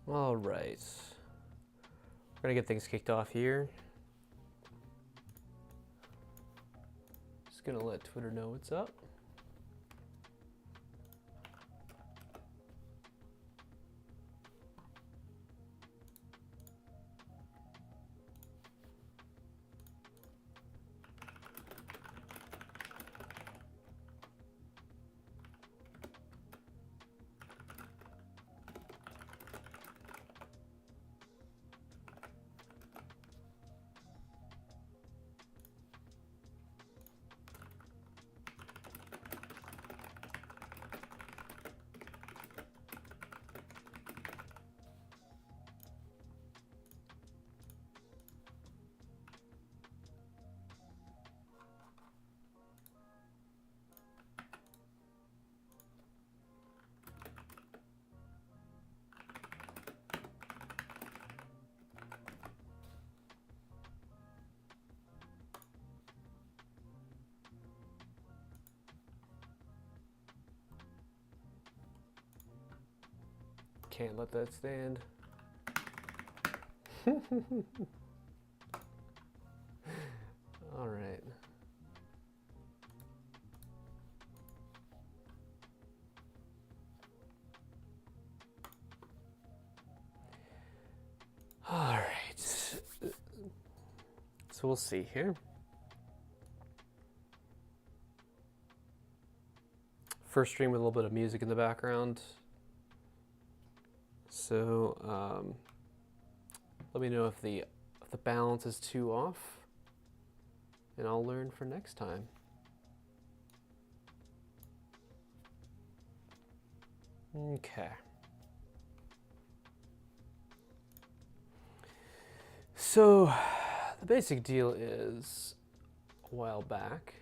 All right. We're gonna get things kicked off here. Just gonna let Twitter know what's up. Can't let that stand. All right. All right. So we'll see here. First stream with a little bit of music in the background. So let me know if the balance is too off, and I'll learn for next time. Okay. So the basic deal is, a while back,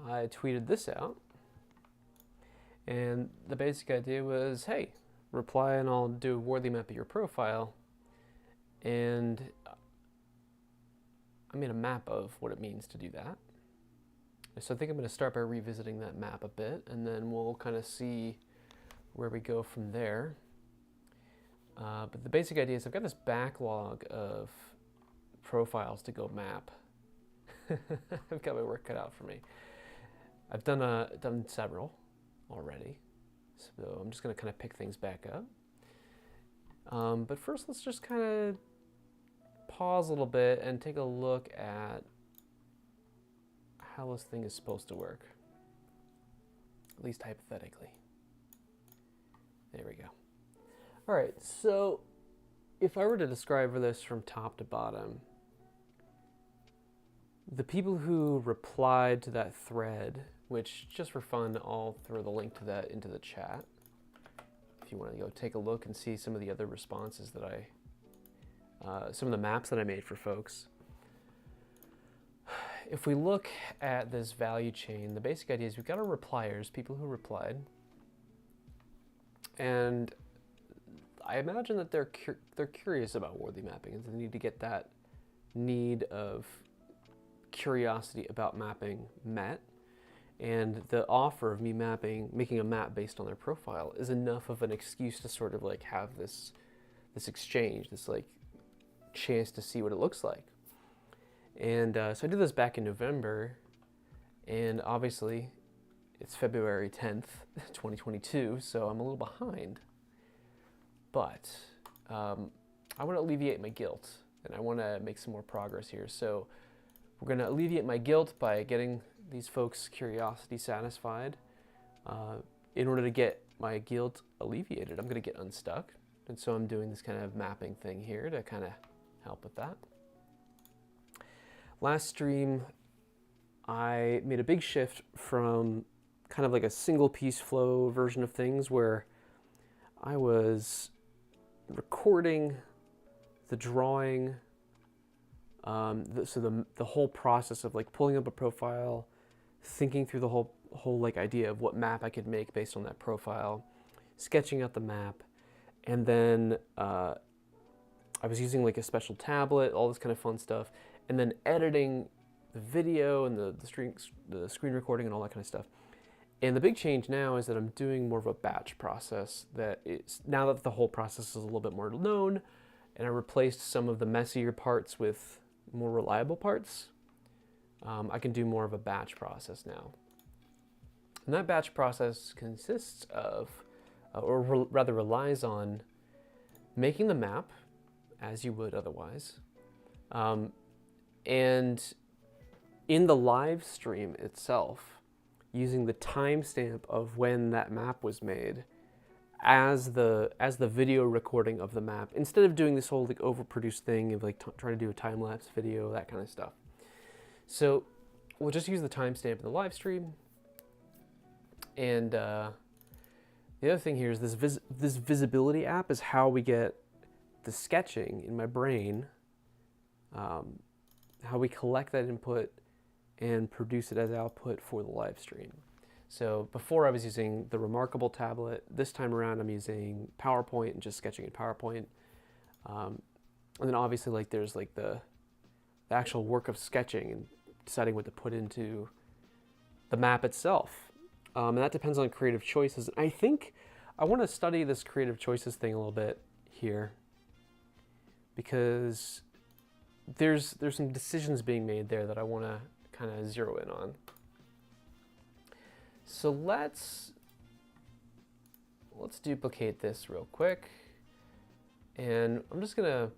I tweeted this out. And the basic idea was, hey, reply and I'll do a Wardley map of your profile. And I made a map of what it means to do that. So I think I'm going to start by revisiting that map a bit, and then we'll kind of see where we go from there. But the basic idea is I've got this backlog of profiles to go map. I've got my work cut out for me. I've done several already, so I'm just going to kind of pick things back up. But first, let's just kind of pause a little bit and take a look at how this thing is supposed to work, at least hypothetically. There we go. All right, so if I were to describe this from top to bottom, the people who replied to that thread, which just for fun, I'll throw the link to that into the chat if you want to go take a look and see some of the other responses that some of the maps that I made for folks. If we look at this value chain, the basic idea is we've got our repliers, people who replied, and I imagine that they're curious about Wardley mapping, and they need to get that need of curiosity about mapping met. And the offer of me making a map based on their profile is enough of an excuse to sort of like have this exchange, this like chance to see what it looks like. And so I did this back in November, and obviously it's February 10th, 2022, so I'm a little behind. But I want to alleviate my guilt, and I want to make some more progress here. So we're going to alleviate my guilt by getting these folks' curiosity satisfied. In order to get my guilt alleviated, I'm going to get unstuck. And so I'm doing this kind of mapping thing here to kind of help with that. Last stream, I made a big shift from kind of like a single piece flow version of things where I was recording the drawing, so the whole process of like pulling up a profile, thinking through the whole like idea of what map I could make based on that profile, sketching out the map, and then I was using like a special tablet, all this kind of fun stuff, and then editing the video and the screen recording and all that kind of stuff. And the big change now is that I'm doing more of a batch process that is, now that the whole process is a little bit more known, and I replaced some of the messier parts with more reliable parts, I can do more of a batch process now. And that batch process consists of, rather relies on making the map as you would otherwise. And in the live stream itself, using the timestamp of when that map was made as the video recording of the map, instead of doing this whole like overproduced thing of like trying to do a time-lapse video, that kind of stuff. So we'll just use the timestamp in the live stream. And the other thing here is this visibility app is how we get the sketching in my brain, how we collect that input and produce it as output for the live stream. So before I was using the Remarkable tablet. This time around I'm using PowerPoint and just sketching in PowerPoint. And then obviously like there's like the actual work of sketching and deciding what to put into the map itself. And that depends on creative choices. I think I want to study this creative choices thing a little bit here, because there's some decisions being made there that I want to kind of zero in on. So let's duplicate this real quick, and I'm just gonna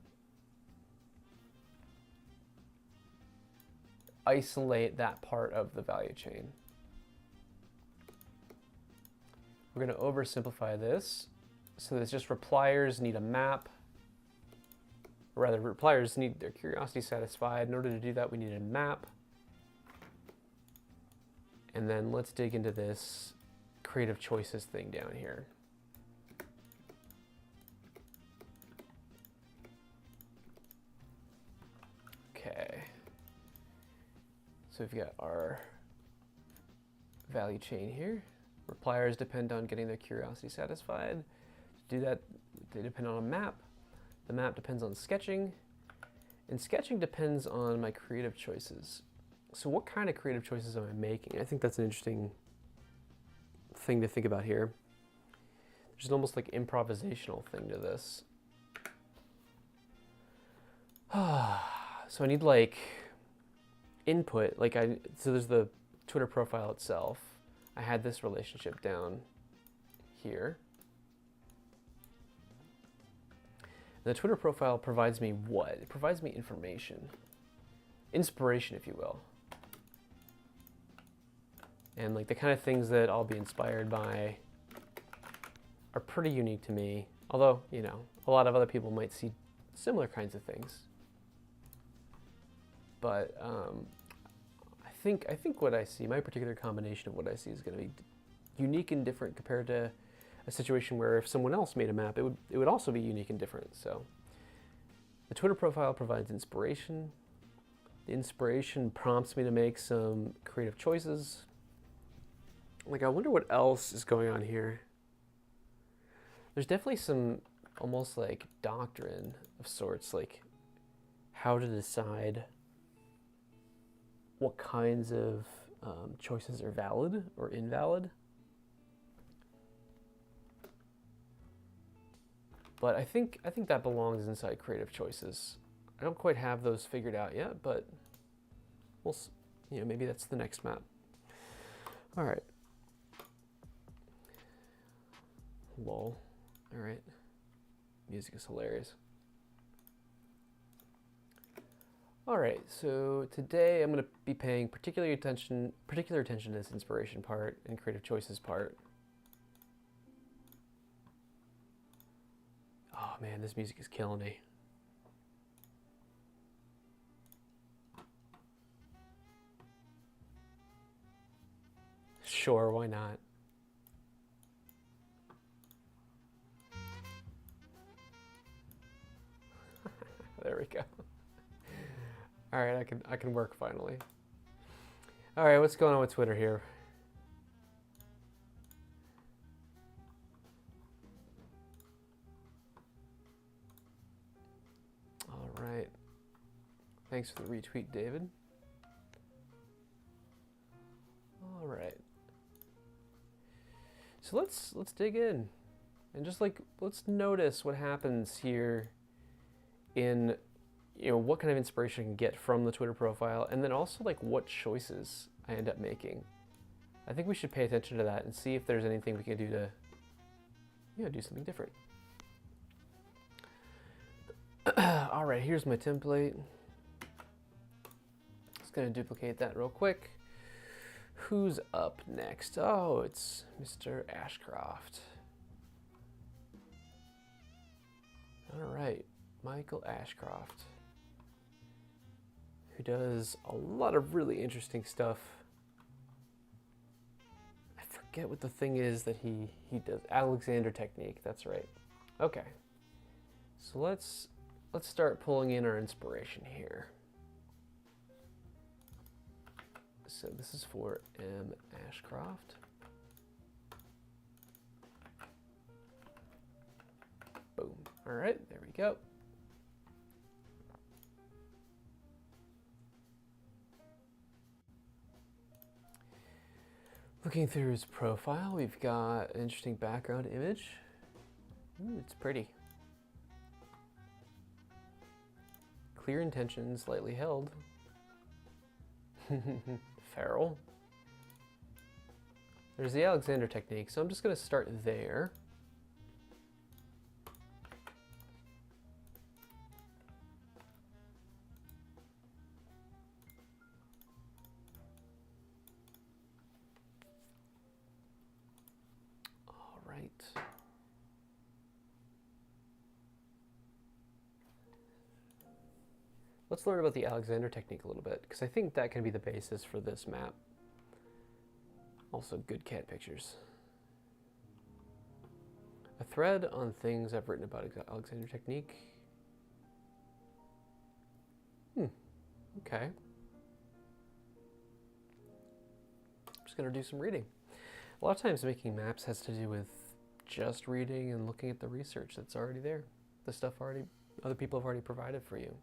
isolate that part of the value chain. We're gonna oversimplify this, so that it's just repliers need a map. Or rather, repliers need their curiosity satisfied. In order to do that, we need a map. And then let's dig into this creative choices thing down here. Okay. So we've got our value chain here. Repliers depend on getting their curiosity satisfied. To do that, they depend on a map. The map depends on sketching. And sketching depends on my creative choices. So what kind of creative choices am I making? I think that's an interesting thing to think about here. There's an almost like improvisational thing to this. So I need like input, so there's the Twitter profile itself. I had this relationship down here. And the Twitter profile provides me what? It provides me information. Inspiration, if you will. And like the kind of things that I'll be inspired by are pretty unique to me. Although, you know, a lot of other people might see similar kinds of things. But I think what I see, my particular combination of what I see is going to be unique and different compared to a situation where if someone else made a map, it would also be unique and different. So the Twitter profile provides inspiration. The inspiration prompts me to make some creative choices. Like, I wonder what else is going on here. There's definitely some almost like doctrine of sorts, like how to decide what kinds of choices are valid or invalid. But I think that belongs inside creative choices. I don't quite have those figured out yet, but we'll, maybe that's the next map. All right. Lol. All right. Music is hilarious. All right, so today I'm going to be paying particular attention to this inspiration part and creative choices part. Oh man, this music is killing me. Sure, why not? There we go. All right, I can work finally. All right, what's going on with Twitter here? All right. Thanks for the retweet, David. All right. So let's dig in and just like let's notice what happens here in what kind of inspiration I can get from the Twitter profile, and then also like what choices I end up making. I think we should pay attention to that and see if there's anything we can do to do something different. All right, here's my template. Just gonna duplicate that real quick. Who's up next? Oh, it's Mr. Ashcroft. All right, Michael Ashcroft, who does a lot of really interesting stuff. I forget what the thing is that he does. Alexander technique, that's right. Okay, so let's start pulling in our inspiration here. So this is for M. Ashcroft. Boom. All right, there we go. Looking through his profile, we've got an interesting background image. Ooh, it's pretty. Clear intentions, lightly held. Feral. There's the Alexander technique, so I'm just going to start there. All right. Let's learn about the Alexander technique a little bit, because I think that can be the basis for this map. Also, good cat pictures. A thread on things I've written about Alexander technique. Okay. I'm just going to do some reading. A lot of times making maps has to do with just reading and looking at the research that's already there. The stuff other people have already provided for you.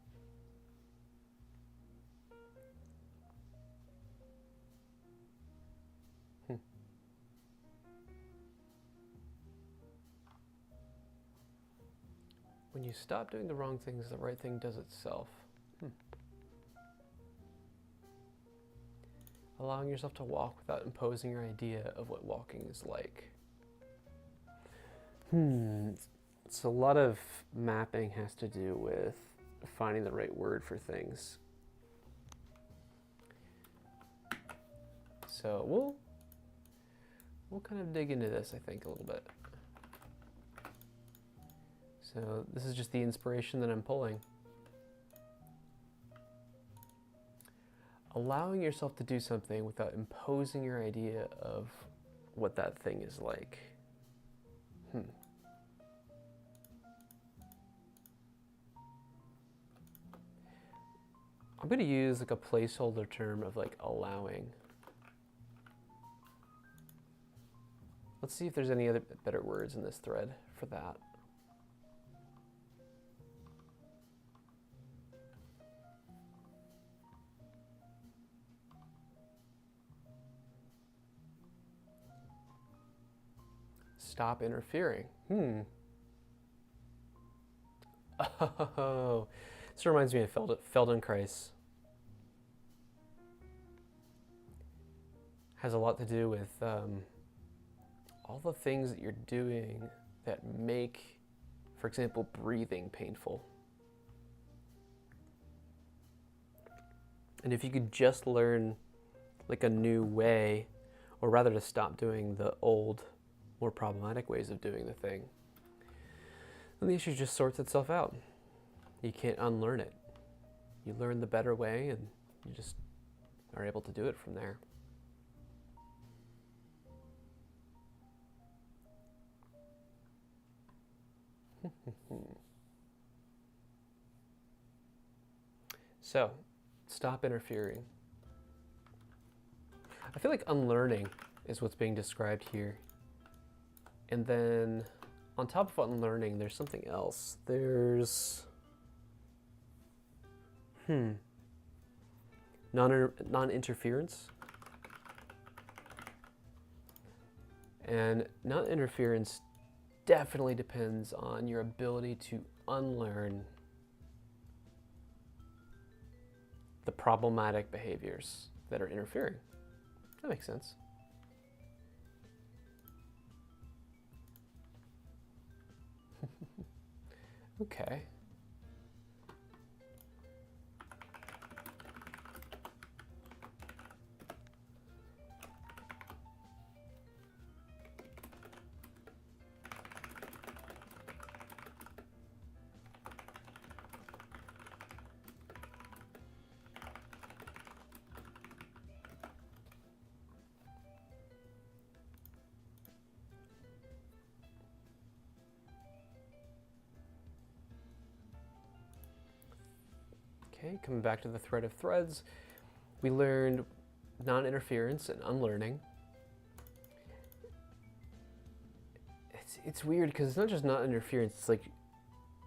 When you stop doing the wrong things, the right thing does itself. Allowing yourself to walk without imposing your idea of what walking is like. So a lot of mapping has to do with finding the right word for things. So we'll kind of dig into this, I think, a little bit. So this is just the inspiration that I'm pulling. Allowing yourself to do something without imposing your idea of what that thing is like. I'm going to use like a placeholder term of like allowing. Let's see if there's any other better words in this thread for that. Stop interfering. Oh, this reminds me of Feldenkrais. Has a lot to do with all the things that you're doing that make, for example, breathing painful. And if you could just learn like a new way, or rather to stop doing the old, more problematic ways of doing the thing, then the issue just sorts itself out. You can't unlearn it. You learn the better way and you just are able to do it from there. So, stop interfering. I feel like unlearning is what's being described here. And then on top of unlearning, there's something else. There's non-interference. And non-interference definitely depends on your ability to unlearn the problematic behaviors that are interfering. That makes sense. Okay. Okay, coming back to the thread of threads, we learned non-interference and unlearning. It's weird because it's not just non-interference, it's like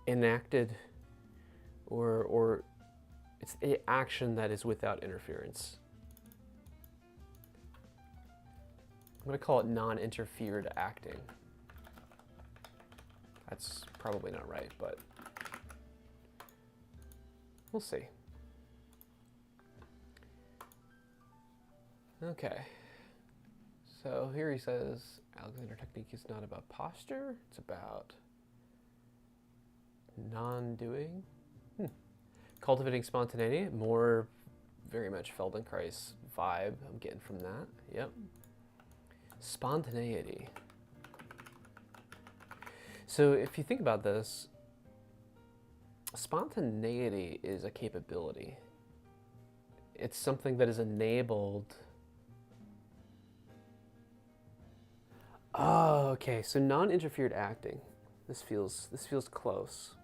enacted or it's an action that is without interference. I'm going to call it non-interfered acting. That's probably not right, but we'll see. Okay. So here he says, Alexander technique is not about posture, it's about non-doing. Cultivating spontaneity, more very much Feldenkrais vibe I'm getting from that. Yep. Spontaneity. So if you think about this, spontaneity is a capability. It's something that is enabled. Oh, okay. So non-interfered acting. This feels close.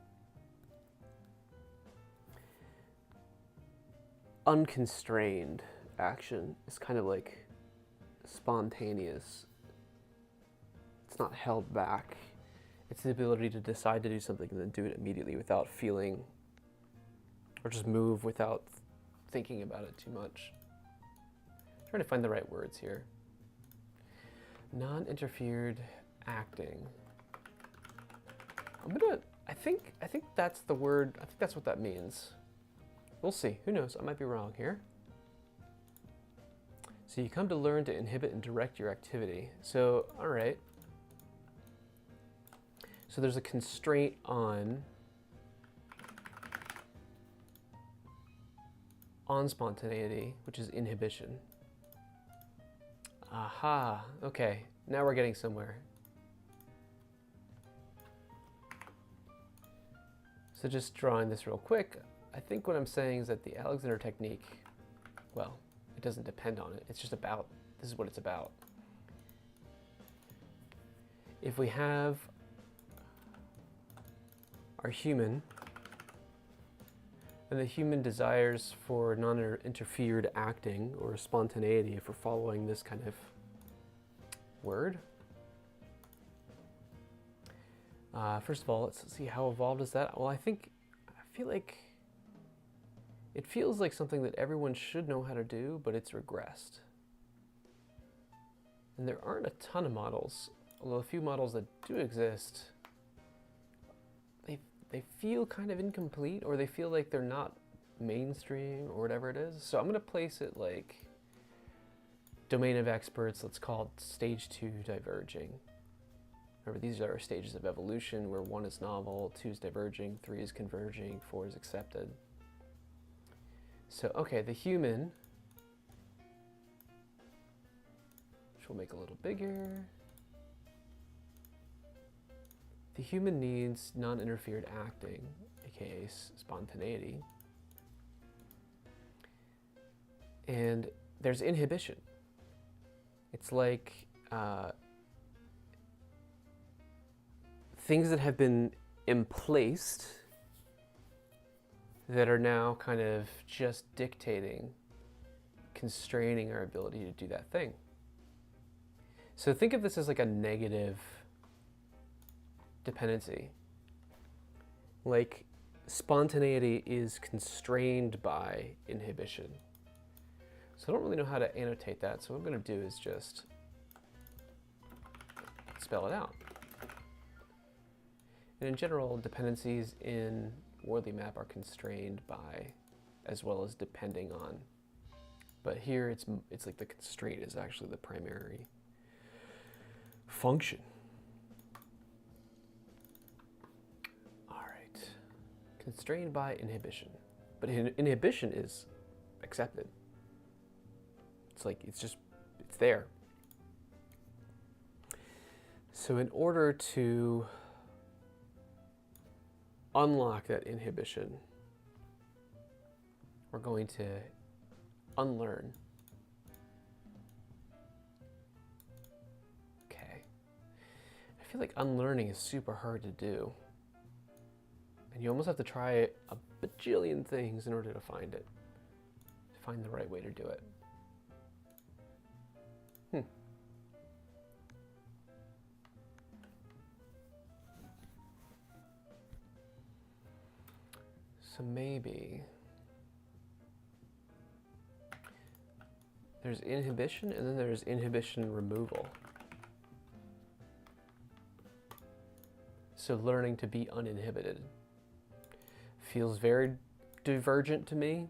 Unconstrained action is kind of like spontaneous. It's not held back. It's the ability to decide to do something and then do it immediately without feeling, or just move without thinking about it too much. I'm trying to find the right words here. Non-interfered acting. I think that's the word. I think that's what that means. We'll see. Who knows? I might be wrong here. So you come to learn to inhibit and direct your activity. So, all right. So there's a constraint on spontaneity, which is inhibition. Aha. Okay. Now we're getting somewhere. So just drawing this real quick, I think what I'm saying is that the Alexander technique, well, it doesn't depend on it. It's just about, this is what it's about. If we have our human, and the human desires for non-interfered acting or spontaneity, if we're following this kind of word. First of all, let's see, how evolved is that? Well, I feel like it feels like something that everyone should know how to do, but it's regressed. And there aren't a ton of models, although a few models that do exist, they feel kind of incomplete, or they feel like they're not mainstream or whatever it is. So I'm going to place it like domain of experts, let's call it stage 2 diverging. Remember, these are our stages of evolution where 1 is novel, 2 is diverging, 3 is converging, 4 is accepted. So, okay, the human, which we'll make a little bigger. The human needs non-interfered acting, aka spontaneity. And there's inhibition. It's like things that have been emplaced that are now kind of just dictating, constraining our ability to do that thing. So think of this as like a negative dependency. Like spontaneity is constrained by inhibition. So I don't really know how to annotate that, so what I'm going to do is just spell it out. And in general, dependencies in Wardley map are constrained by, as well as depending on. But here it's like the constraint is actually the primary function. All right, constrained by inhibition. But inhibition is accepted. It's like, it's there. So in order to unlock that inhibition, we're going to unlearn. Okay. I feel like unlearning is super hard to do. And you almost have to try a bajillion things in order to find it. To find the right way to do it. So maybe there's inhibition and then there's inhibition removal. So learning to be uninhibited feels very divergent to me.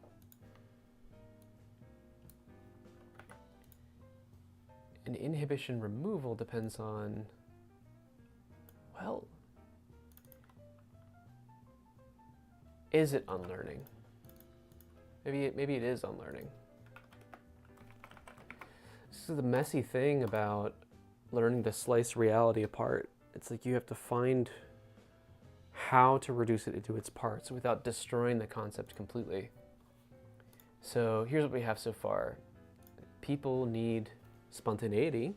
And inhibition removal depends on, well, is it unlearning? Maybe it is unlearning. This is the messy thing about learning to slice reality apart. It's like you have to find how to reduce it into its parts without destroying the concept completely. So here's what we have so far. People need spontaneity.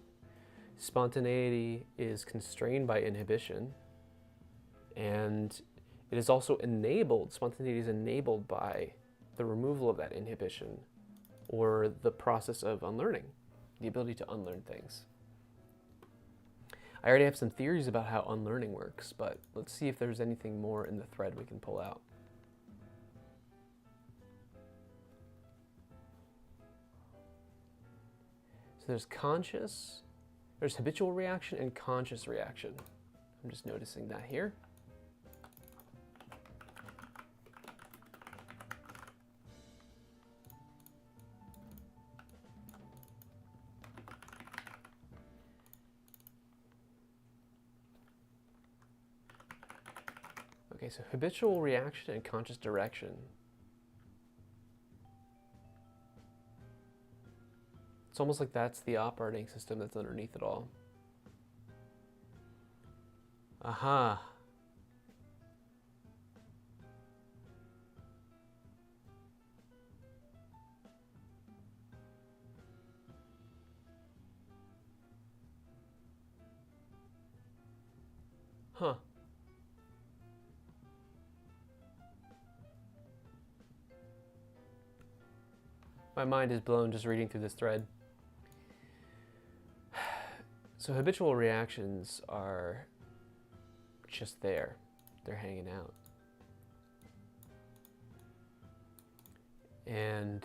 Spontaneity is constrained by inhibition, and it is also enabled, spontaneity is enabled by the removal of that inhibition or the process of unlearning, the ability to unlearn things. I already have some theories about how unlearning works, but let's see if there's anything more in the thread we can pull out. So there's habitual reaction and conscious reaction. I'm just noticing that here. Okay, so habitual reaction and conscious direction. It's almost like that's the operating system that's underneath it all. Aha. Huh. My mind is blown just reading through this thread. So habitual reactions are just there. They're hanging out. And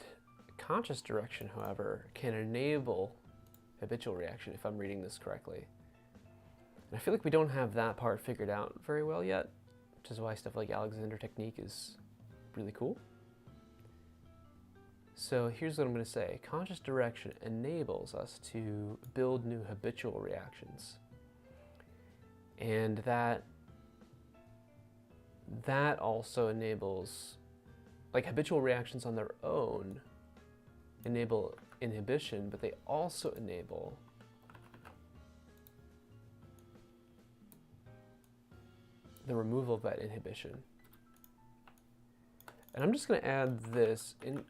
conscious direction, however, can enable habitual reaction if I'm reading this correctly. And I feel like we don't have that part figured out very well yet, which is why stuff like Alexander technique is really cool. So here's what I'm going to say. Conscious direction enables us to build new habitual reactions. And that also enables, like habitual reactions on their own enable inhibition, but they also enable the removal of that inhibition. And I'm just going to add this in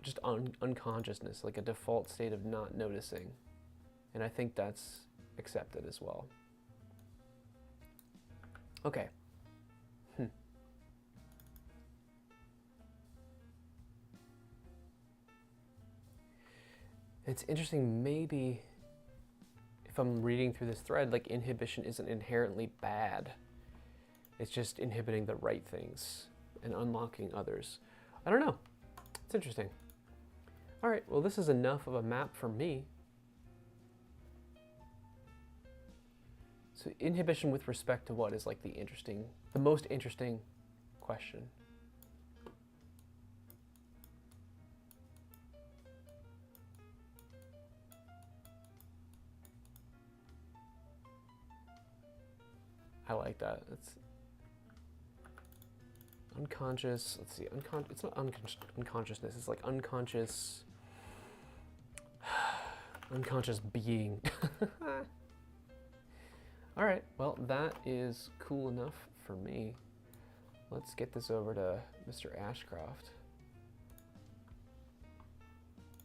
just unconsciousness, like a default state of not noticing. And I think that's accepted as well. Okay. It's interesting, maybe if I'm reading through this thread, like inhibition isn't inherently bad. It's just inhibiting the right things and unlocking others. I don't know. It's interesting. All right, well, this is enough of a map for me. So inhibition with respect to what is like the most interesting question? I like that. It's unconscious. Let's see. It's not unconsciousness. It's like unconscious. Unconscious being. All right. Well, that is cool enough for me. Let's get this over to Mr. Ashcroft.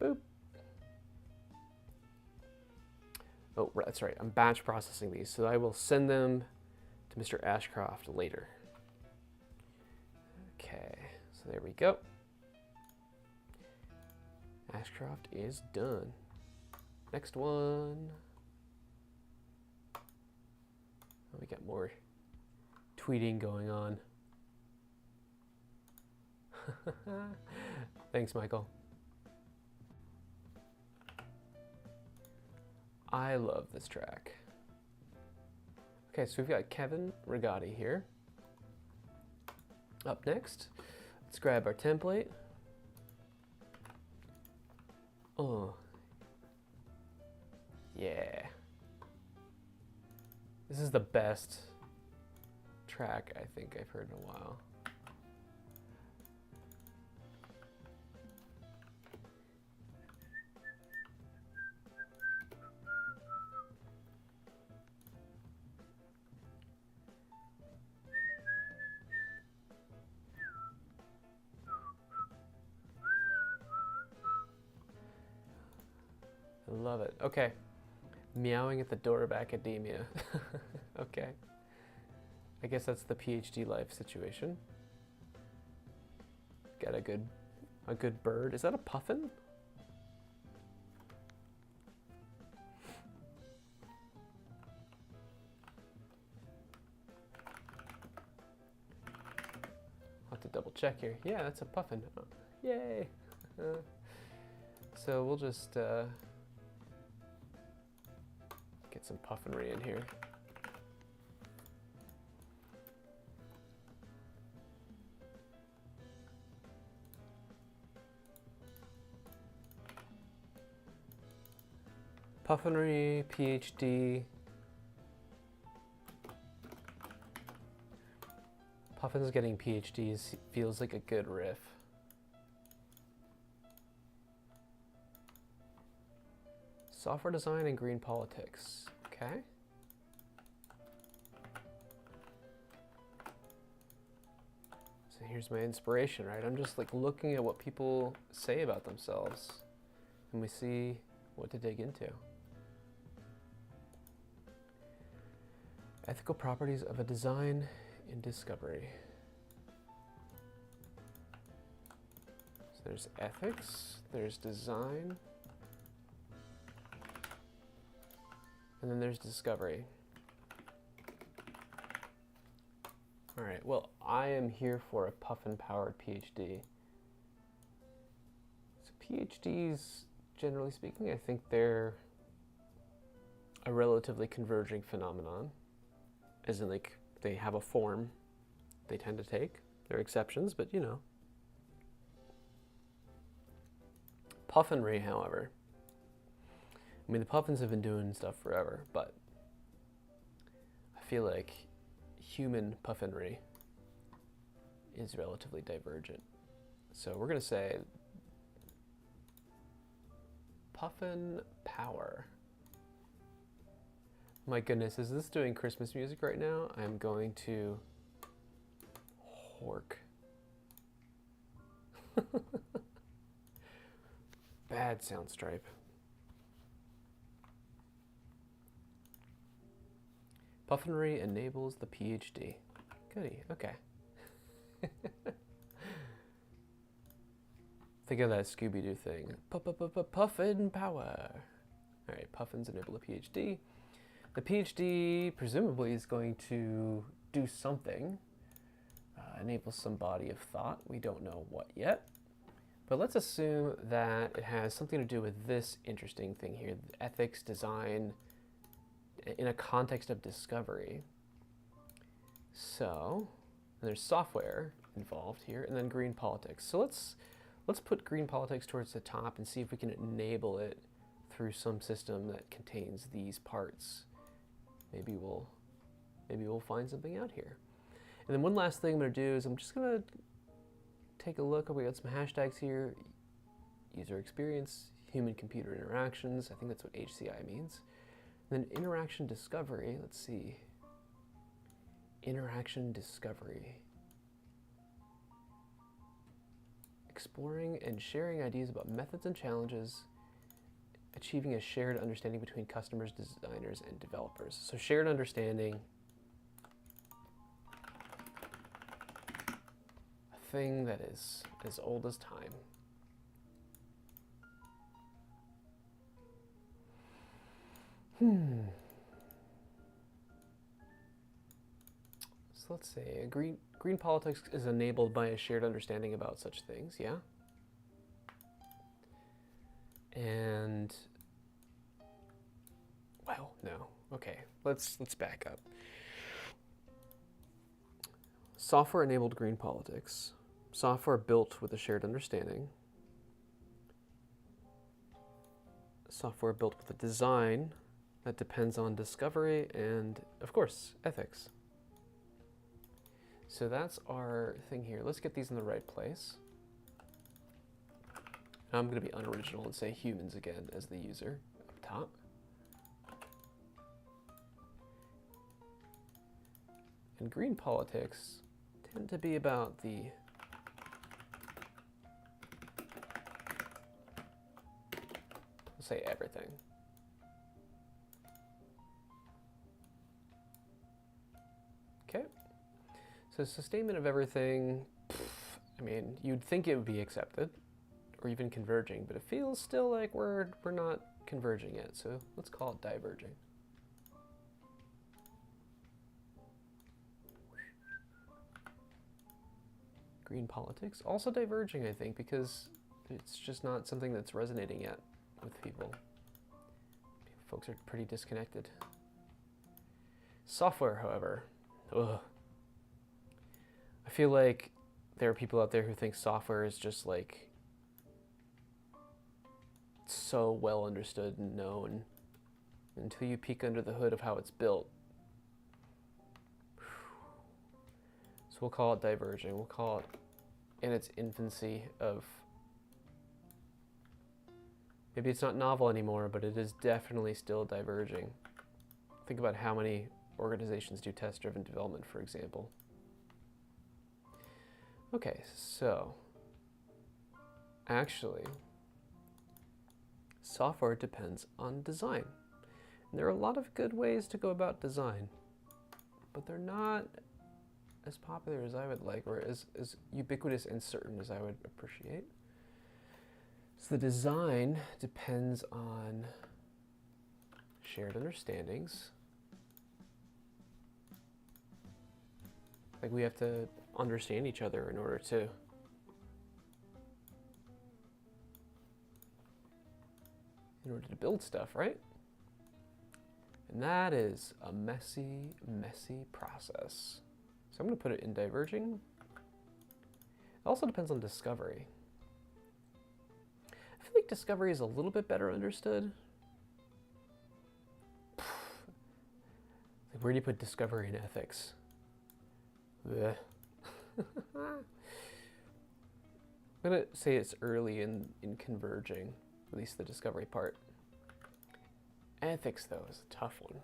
Boop. Oh, that's right. I'm batch processing these, so I will send them to Mr. Ashcroft later. Okay, so there we go. Ashcroft is done. Next one. Oh, we got more tweeting going on. Thanks, Michael. I love this track. Okay, so we've got Kevin Rigotti here. Up next, let's grab our template. Oh, yeah. This is the best track I think I've heard in a while. I love it. Okay. Meowing at the door of academia. Okay. I guess that's the PhD life situation. Got a good bird. Is that a puffin? I'll have to double check here. Yeah, that's a puffin. Oh, yay. So we'll just get some puffinry in here. Puffinry, PhD. Puffins getting PhDs feels like a good riff. Software design and green politics. Okay. So here's my inspiration, right? I'm just like looking at what people say about themselves, and we see what to dig into. Ethical properties of a design in discovery. So there's ethics, there's design, and then there's discovery. All right, well, I am here for a puffin-powered PhD. So PhDs, generally speaking, I think they're a relatively converging phenomenon, as in like they have a form they tend to take. There are exceptions, but you know. Puffinry, however, I mean, the puffins have been doing stuff forever, but I feel like human puffinry is relatively divergent. So we're going to say puffin power. My goodness, is this doing Christmas music right now? I'm going to hork. Bad sound stripe. Puffinry enables the PhD. Goody, okay. Think of that Scooby-Doo thing. Puffin power. All right, puffins enable a PhD. The PhD presumably is going to do something, enable some body of thought. We don't know what yet, but let's assume that it has something to do with this interesting thing here: ethics, design, in a context of discovery. So there's software involved here, and then green politics. So let's put green politics towards the top and see if we can enable it through some system that contains these parts. Maybe we'll find something out here. And then one last thing I'm going to do is I'm just going to take a look. We got some hashtags here. User experience, human-computer interactions. I think that's what HCI means. And then interaction discovery. Let's see. Interaction discovery. Exploring and sharing ideas about methods and challenges. Achieving a shared understanding between customers, designers, and developers. So shared understanding. A thing that is as old as time. So let's say green politics is enabled by a shared understanding about such things, yeah? And well, no. Okay, let's back up. Software enabled green politics. Software built with a shared understanding. Software built with a design that depends on discovery and, of course, ethics. So that's our thing here. Let's get these in the right place. I'm going to be unoriginal and say humans again as the user up top. And green politics tend to be about the say everything. Okay. So sustainment of everything, I mean, you'd think it would be accepted or even converging, but it feels still like we're not converging yet. So let's call it diverging. Green politics, also diverging, I think, because it's just not something that's resonating yet with people. Folks are pretty disconnected. Software, however, ugh. I feel like there are people out there who think software is just like so well understood and known until you peek under the hood of how it's built. So we'll call it diverging. We'll call it in its infancy of, maybe it's not novel anymore, but it is definitely still diverging. Think about how many organizations do test-driven development, for example. Okay, so actually, software depends on design. And there are a lot of good ways to go about design, but they're not as popular as I would like, or as ubiquitous and certain as I would appreciate. So the design depends on shared understandings. Like we have to understand each other in order to build stuff, right? And that is a messy, messy process. So I'm going to put it in diverging. It also depends on discovery. I feel like discovery is a little bit better understood. Like, where do you put discovery and ethics? Blech. I'm going to say it's early in converging, at least the discovery part. Ethics, though, is a tough one.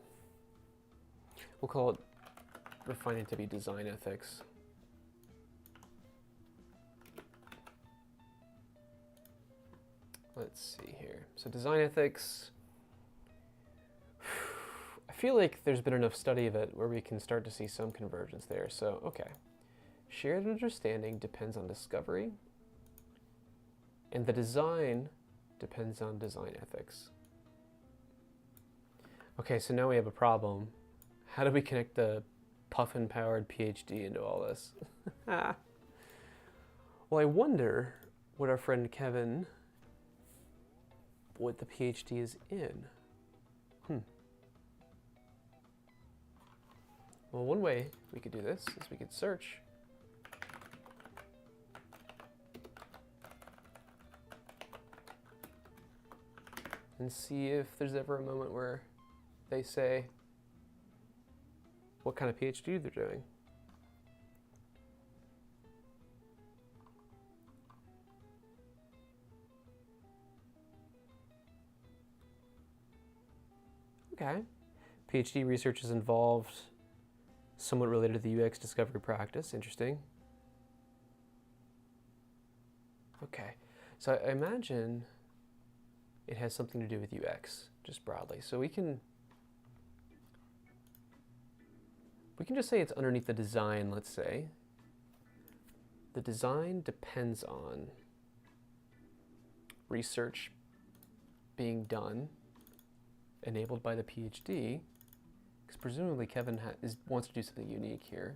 We'll call it refining to be design ethics. Let's see here. So design ethics, I feel like there's been enough study of it where we can start to see some convergence there. So, okay. Shared understanding depends on discovery, and the design depends on design ethics. Okay, so now we have a problem. How do we connect the puffin-powered PhD into all this? Well, I wonder what our friend Kevin, what the PhD is in. Well, one way we could do this is we could search. And see if there's ever a moment where they say what kind of PhD they're doing. Okay. PhD research is involved, somewhat related to the UX discovery practice. Interesting. Okay. So I imagine it has something to do with UX, just broadly. So we can just say it's underneath the design, let's say. The design depends on research being done, enabled by the PhD, because presumably Kevin wants to do something unique here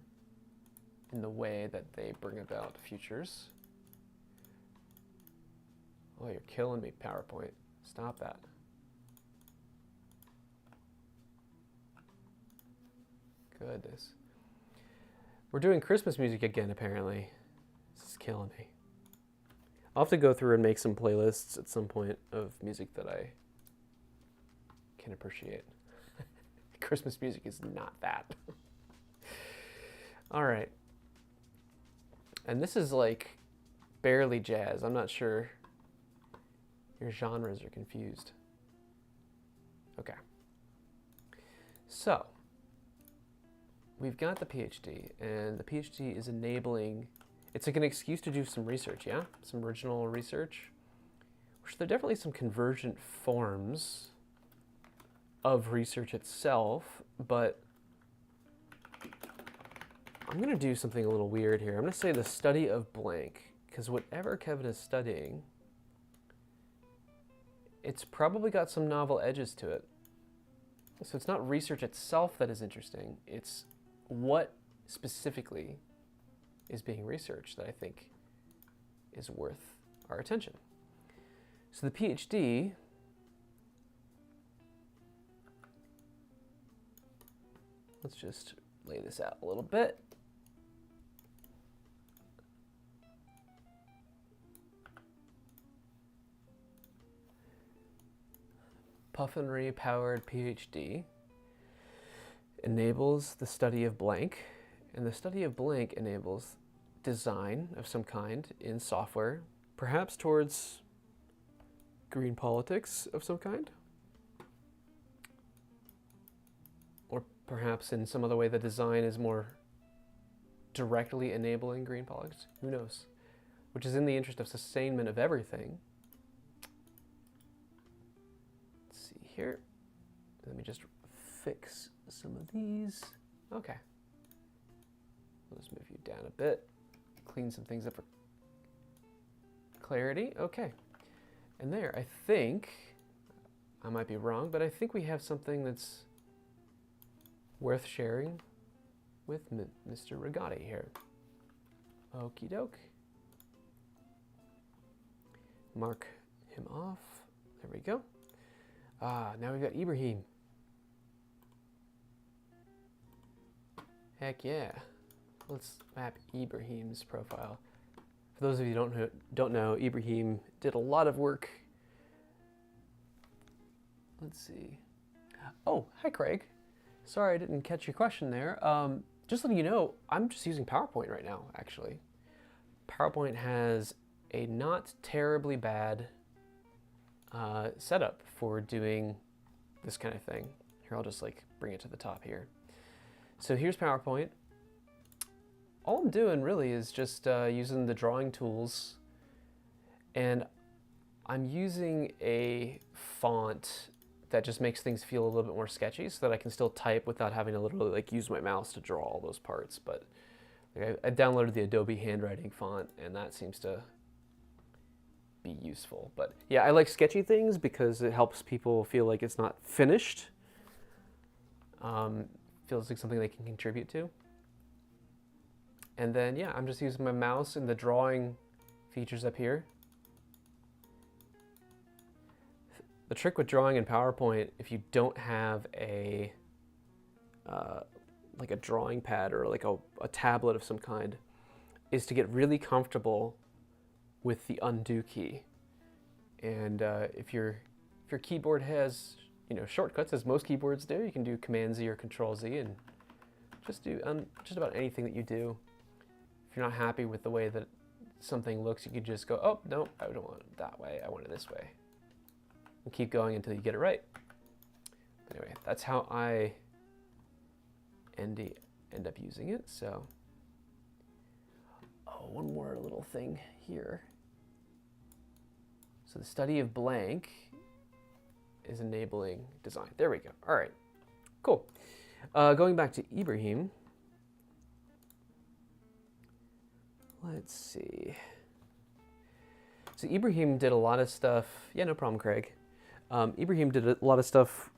in the way that they bring about futures. Oh, you're killing me, PowerPoint. Stop that. Goodness. We're doing Christmas music again, apparently. This is killing me. I'll have to go through and make some playlists at some point of music that I can appreciate. Christmas music is not that. All right. And this is like barely jazz. I'm not sure your genres are confused. Okay. So, we've got the PhD, and the PhD is enabling, it's like an excuse to do some research, yeah? Some original research. Which there are definitely some convergent forms of research itself, but I'm going to do something a little weird here. I'm going to say the study of blank, because whatever Kevin is studying, it's probably got some novel edges to it. So it's not research itself that is interesting, it's what specifically is being researched that I think is worth our attention. So the PhD let's just lay this out a little bit. Puffinry-powered PhD enables the study of blank, and the study of blank enables design of some kind in software, perhaps towards green politics of some kind, or perhaps in some other way the design is more directly enabling green politics. Who knows? Which is in the interest of sustainment of everything. Let's see here. Let me just fix some of these. Okay. Let's move you down a bit. Clean some things up for clarity. Okay. And there, I think, I might be wrong, but I think we have something that's worth sharing with Mr. Rigotti here. Okie doke. Mark him off. There we go. Now we've got Ibrahim. Heck yeah. Let's map Ibrahim's profile. For those of you who don't know, Ibrahim did a lot of work. Let's see. Oh, hi Craig. Sorry I didn't catch your question there. Just letting you know, I'm just using PowerPoint right now, actually. PowerPoint has a not terribly bad setup for doing this kind of thing. Here, I'll just like bring it to the top here. So here's PowerPoint. All I'm doing really is just using the drawing tools, and I'm using a font that just makes things feel a little bit more sketchy so that I can still type without having to literally like use my mouse to draw all those parts. But like, I downloaded the Adobe handwriting font, and that seems to be useful. But yeah, I like sketchy things because it helps people feel like it's not finished. Feels like something they can contribute to. And then, yeah, I'm just using my mouse and the drawing features up here. The trick with drawing in PowerPoint, if you don't have a like a drawing pad or like a tablet of some kind, is to get really comfortable with the undo key. And if your keyboard has shortcuts, as most keyboards do, you can do Command Z or Control Z and just do just about anything that you do. If you're not happy with the way that something looks, you could just go, oh no, I don't want it that way, I want it this way, and keep going until you get it right. Anyway, that's how I end up using it. So, oh, one more little thing here. So the study of blank is enabling design. There we go. All right, cool. Going back to Ibrahim. Let's see. So Ibrahim did a lot of stuff. Yeah, no problem, Craig. Ibrahim did a lot of stuff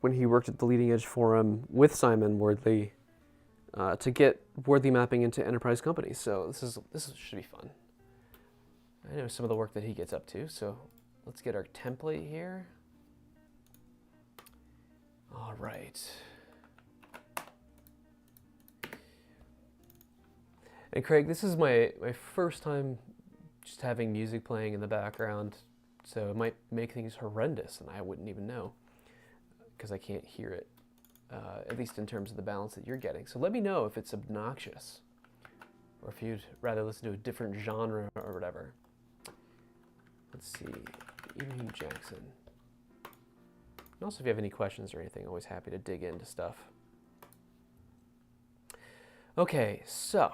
when he worked at the Leading Edge Forum with Simon Wardley to get Wardley mapping into enterprise companies. So this should be fun. I know some of the work that he gets up to. So let's get our template here. All right. And Craig, this is my first time just having music playing in the background, so it might make things horrendous, and I wouldn't even know, because I can't hear it, at least in terms of the balance that you're getting. So let me know if it's obnoxious, or if you'd rather listen to a different genre or whatever. Let's see, Ibrahim Jackson. And also, if you have any questions or anything, always happy to dig into stuff. Okay, so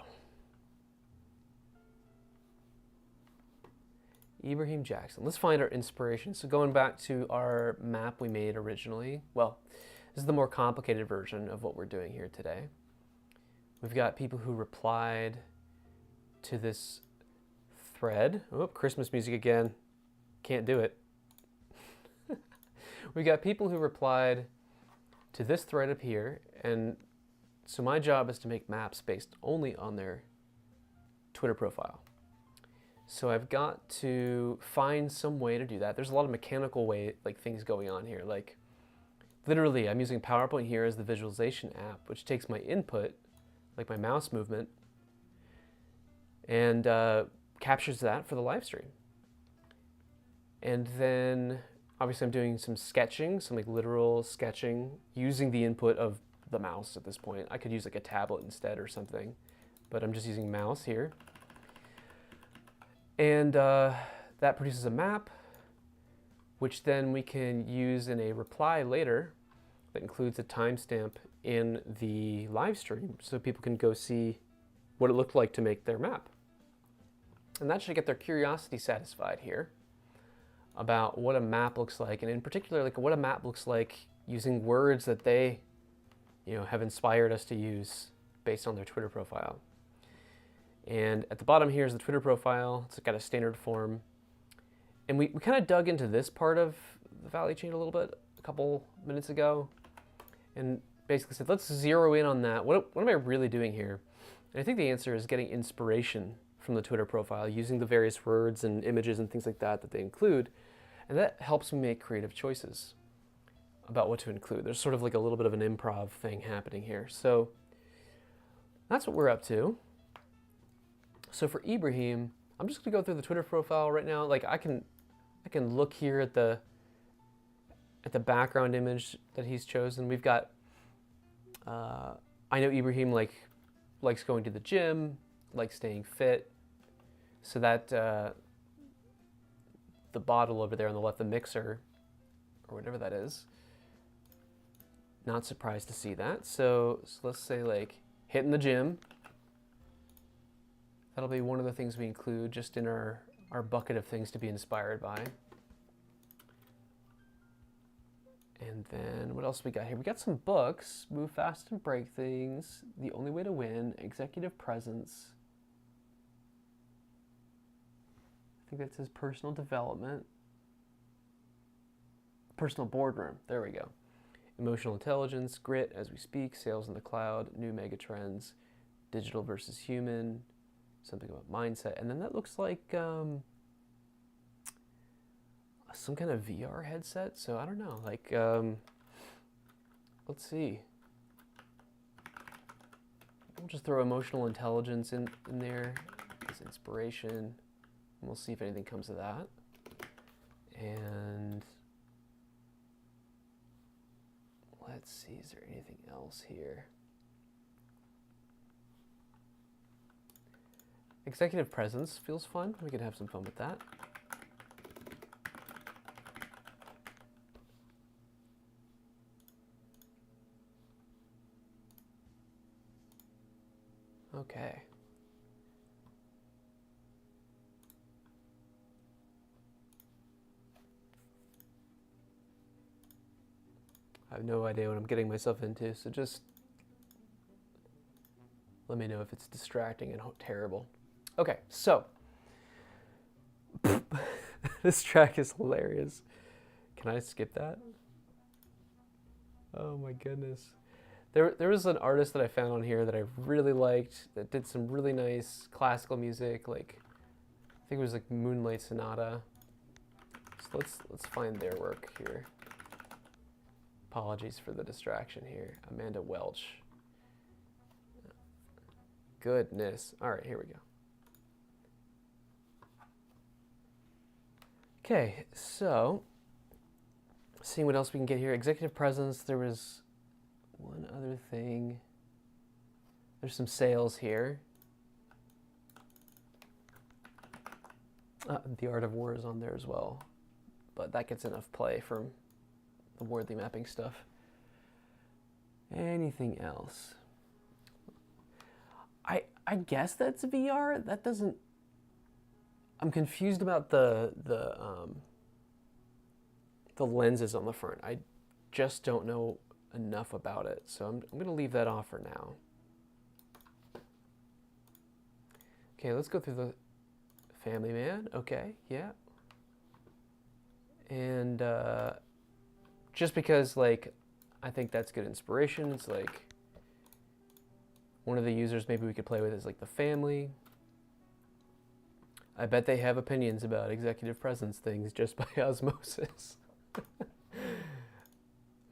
Ibrahim Jackson. Let's find our inspiration. So going back to our map we made originally, well, this is the more complicated version of what we're doing here today. We've got people who replied to this thread. Oh, Christmas music again. Can't do it. We got people who replied to this thread up here, and so my job is to make maps based only on their Twitter profile. So I've got to find some way to do that. There's a lot of mechanical things going on here. Like literally, I'm using PowerPoint here as the visualization app, which takes my input, like my mouse movement, and captures that for the live stream. And then obviously I'm doing some sketching, some like literal sketching using the input of the mouse at this point. I could use like a tablet instead or something, but I'm just using mouse here. And that produces a map, which then we can use in a reply later that includes a timestamp in the live stream so people can go see what it looked like to make their map. And that should get their curiosity satisfied here about what a map looks like, and in particular, like what a map looks like using words that they, have inspired us to use based on their Twitter profile. And at the bottom here is the Twitter profile. It's got a standard form. And we kind of dug into this part of the value chain a little bit a couple minutes ago and basically said, let's zero in on that. What am I really doing here? And I think the answer is getting inspiration from the Twitter profile, using the various words and images and things like that they include. And that helps me make creative choices about what to include. There's sort of like a little bit of an improv thing happening here. So that's what we're up to. So for Ibrahim, I'm just gonna go through the Twitter profile right now. Like I can look here at the background image that he's chosen. We've got, I know Ibrahim likes going to the gym, likes staying fit. So that the bottle over there on the left, the mixer, or whatever that is, not surprised to see that. So let's say like hitting the gym. That'll be one of the things we include just in our bucket of things to be inspired by. And then what else we got here? We got some books, Move Fast and Break Things, The Only Way to Win, Executive Presence. I think that says personal development. Personal boardroom, there we go. Emotional intelligence, grit as we speak, sales in the cloud, new mega trends, digital versus human, something about mindset. And then that looks like some kind of VR headset. So I don't know, like, let's see. we'll just throw emotional intelligence in there as inspiration. And we'll see if anything comes of that. And let's see, is there anything else here? Executive presence feels fun. We could have some fun with that. Okay. I have no idea what I'm getting myself into, so just let me know if it's distracting and terrible. Okay, so this track is hilarious. Can I skip that? Oh my goodness. There was an artist that I found on here that I really liked that did some really nice classical music, like I think it was like Moonlight Sonata. So let's find their work here. Apologies for the distraction here. Amanda Welch. Goodness. All right, here we go. Okay, so seeing what else we can get here. Executive presence. There was one other thing. There's some sales here. The Art of War is on there as well, but that gets enough play from the Wardley mapping stuff. Anything else? I guess that's VR. That doesn't. I'm confused about the lenses on the front. I just don't know enough about it, so I'm going to leave that off for now. Okay, let's go through the Family Man. Okay, yeah. And just because, like, I think that's good inspiration. It's like one of the users maybe we could play with is like the family. I bet they have opinions about executive presence things just by osmosis.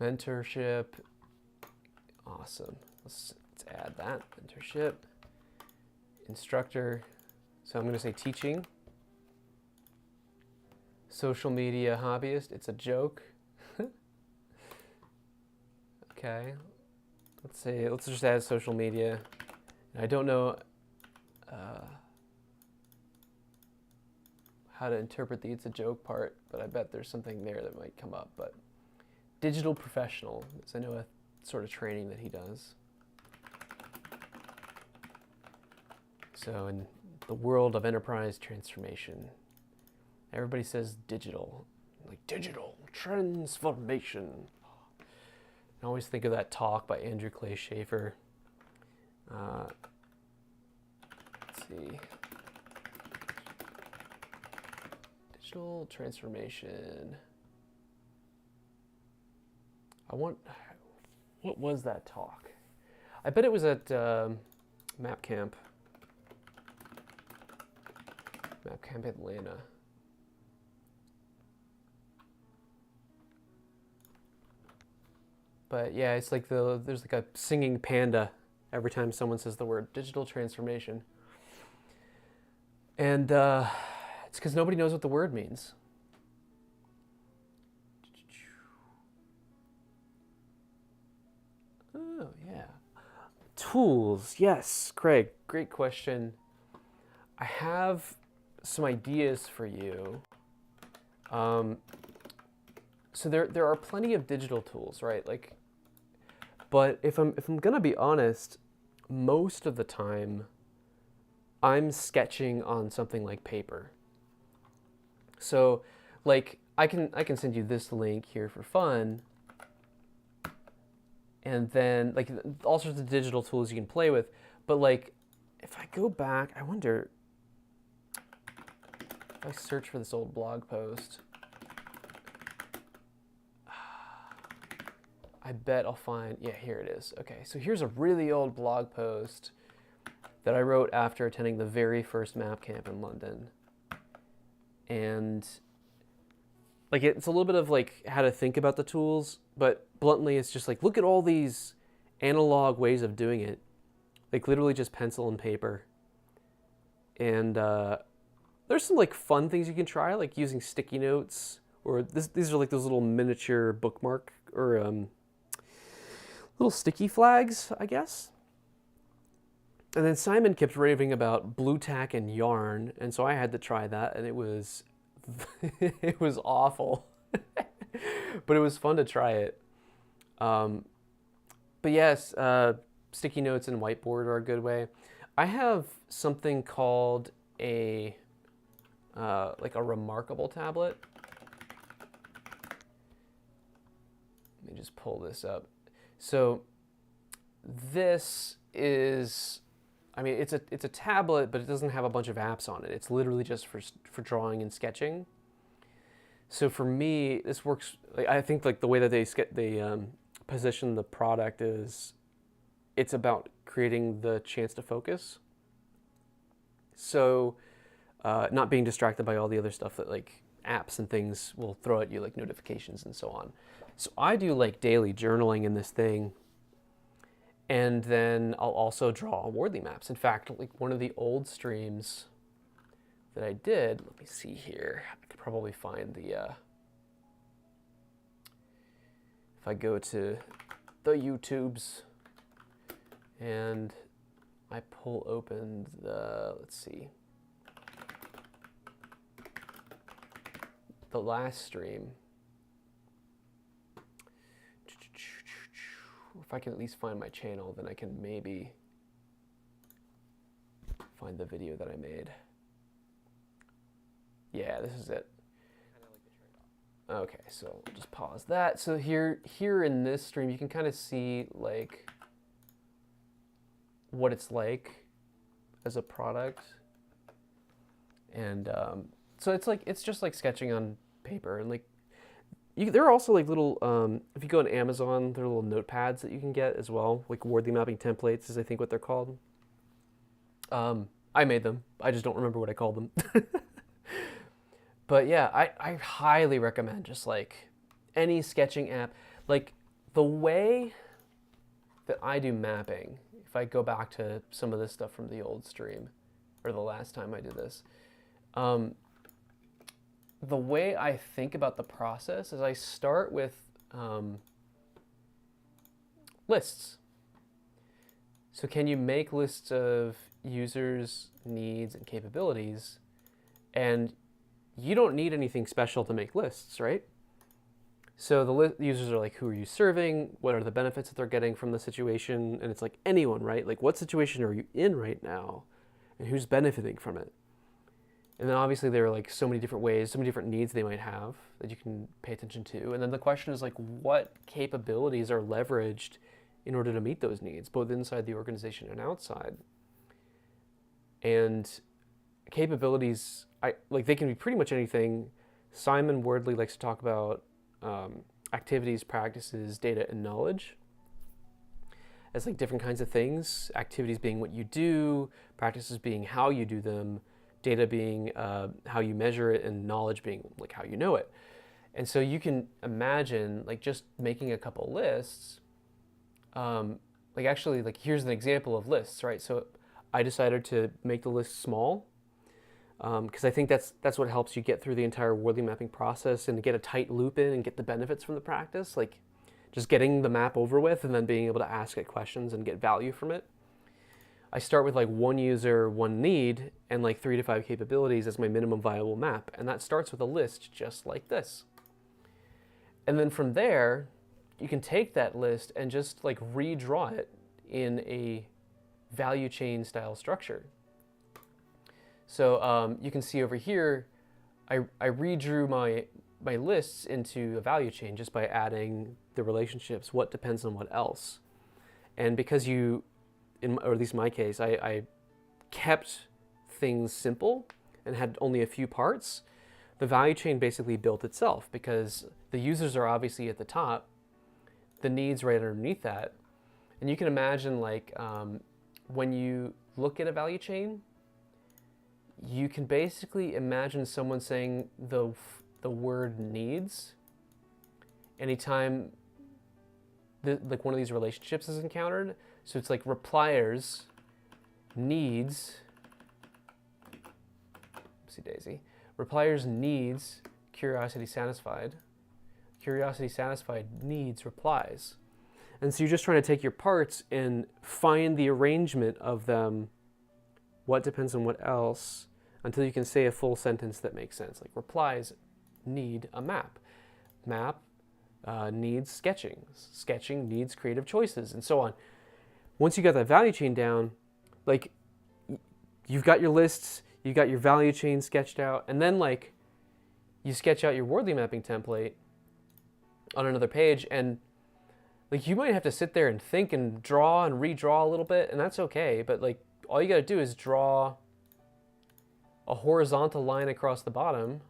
Mentorship. Awesome. Let's add that. Mentorship. Instructor. So I'm going to say teaching. Social media hobbyist. It's a joke. Okay. Let's just add social media. I don't know how to interpret the it's a joke part, but I bet there's something there that might come up. But digital professional, because I know a sort of training that he does. So in the world of enterprise transformation, everybody says digital, like digital transformation. I always think of that talk by Andrew Clay Schaefer. Let's see. Digital transformation. What was that talk? I bet it was at Map Camp Atlanta. But yeah, it's like there's like a singing panda every time someone says the word digital transformation. And it's because nobody knows what the word means. Oh, yeah. Tools. Yes, Craig, great question. I have some ideas for you. So there are plenty of digital tools, right? Like, but if I'm gonna be honest, most of the time I'm sketching on something like paper. So like I can send you this link here for fun, and then like all sorts of digital tools you can play with. But like if I go back, I wonder if I search for this old blog post, I bet I'll find, yeah, here it is. Okay, so here's a really old blog post that I wrote after attending the very first map camp in London. And like it's a little bit of like how to think about the tools, but bluntly it's just like, look at all these analog ways of doing it. like literally just pencil and paper. And there's some like fun things you can try, like using sticky notes, or these are like those little miniature bookmark or little sticky flags, I guess. And then Simon kept raving about blue tack and yarn, and so I had to try that, and it was it was awful, but it was fun to try it. But yes, sticky notes and whiteboard are a good way. I have something called a like a remarkable tablet. Let me just pull this up. So this is, I mean, it's a tablet, but it doesn't have a bunch of apps on it. It's literally just for drawing and sketching. So for me, this works. Like, I think like the way that they position the product is, it's about creating the chance to focus. So not being distracted by all the other stuff that like apps and things will throw at you, like notifications and so on. So I do like daily journaling in this thing. And then I'll also draw Wardley maps. In fact, like one of the old streams that I did, let me see here. I could probably find the, if I go to the YouTubes and I pull open the, let's see, the last stream. If I can at least find my channel, then I can maybe find the video that I made. Yeah, this is it. Okay, so I'll just pause that. So here in this stream, you can kind of see like what it's like as a product. And so it's just like sketching on paper, and like there are also like little, if you go on Amazon, there are little notepads that you can get as well, like Wardley mapping templates is I think what they're called. I made them. I just don't remember what I called them. But yeah, I highly recommend just like any sketching app. Like the way that I do mapping, if I go back to some of this stuff from the old stream, or the last time I did this, the way I think about the process is I start with lists. So can you make lists of users' needs and capabilities? And you don't need anything special to make lists, right? So the users are like, who are you serving? What are the benefits that they're getting from the situation? And it's like anyone, right? Like what situation are you in right now? And who's benefiting from it? And then obviously there are like so many different ways, so many different needs they might have that you can pay attention to. And then the question is like, what capabilities are leveraged in order to meet those needs, both inside the organization and outside? And capabilities, they can be pretty much anything. Simon Wardley likes to talk about activities, practices, data, and knowledge as like different kinds of things. Activities being what you do, practices being how you do them, data being how you measure it, and knowledge being like how you know it. And so you can imagine like just making a couple lists. Like actually, like here's an example of lists, right? So I decided to make the list small because I think that's what helps you get through the entire Wardley mapping process and to get a tight loop in and get the benefits from the practice, like just getting the map over with and then being able to ask it questions and get value from it. I start with like one user, one need, and like 3 to 5 capabilities as my minimum viable map. And that starts with a list just like this. And then from there, you can take that list and just like redraw it in a value chain style structure. So you can see over here, I redrew my lists into a value chain just by adding the relationships, what depends on what else. And because or at least in my case, I kept things simple and had only a few parts, the value chain basically built itself because the users are obviously at the top, the needs right underneath that. And you can imagine like when you look at a value chain, you can basically imagine someone saying the word needs anytime like one of these relationships is encountered. So it's like repliers needs, oopsie daisy, repliers needs curiosity satisfied. Curiosity satisfied needs replies. And so you're just trying to take your parts and find the arrangement of them, what depends on what else, until you can say a full sentence that makes sense. Like replies need a map. Map needs sketching. Sketching needs creative choices, and so on. Once you got that value chain down, like you've got your lists, you've got your value chain sketched out, and then like you sketch out your Wardley mapping template on another page, and like you might have to sit there and think and draw and redraw a little bit, and that's okay, but like all you got to do is draw a horizontal line across the bottom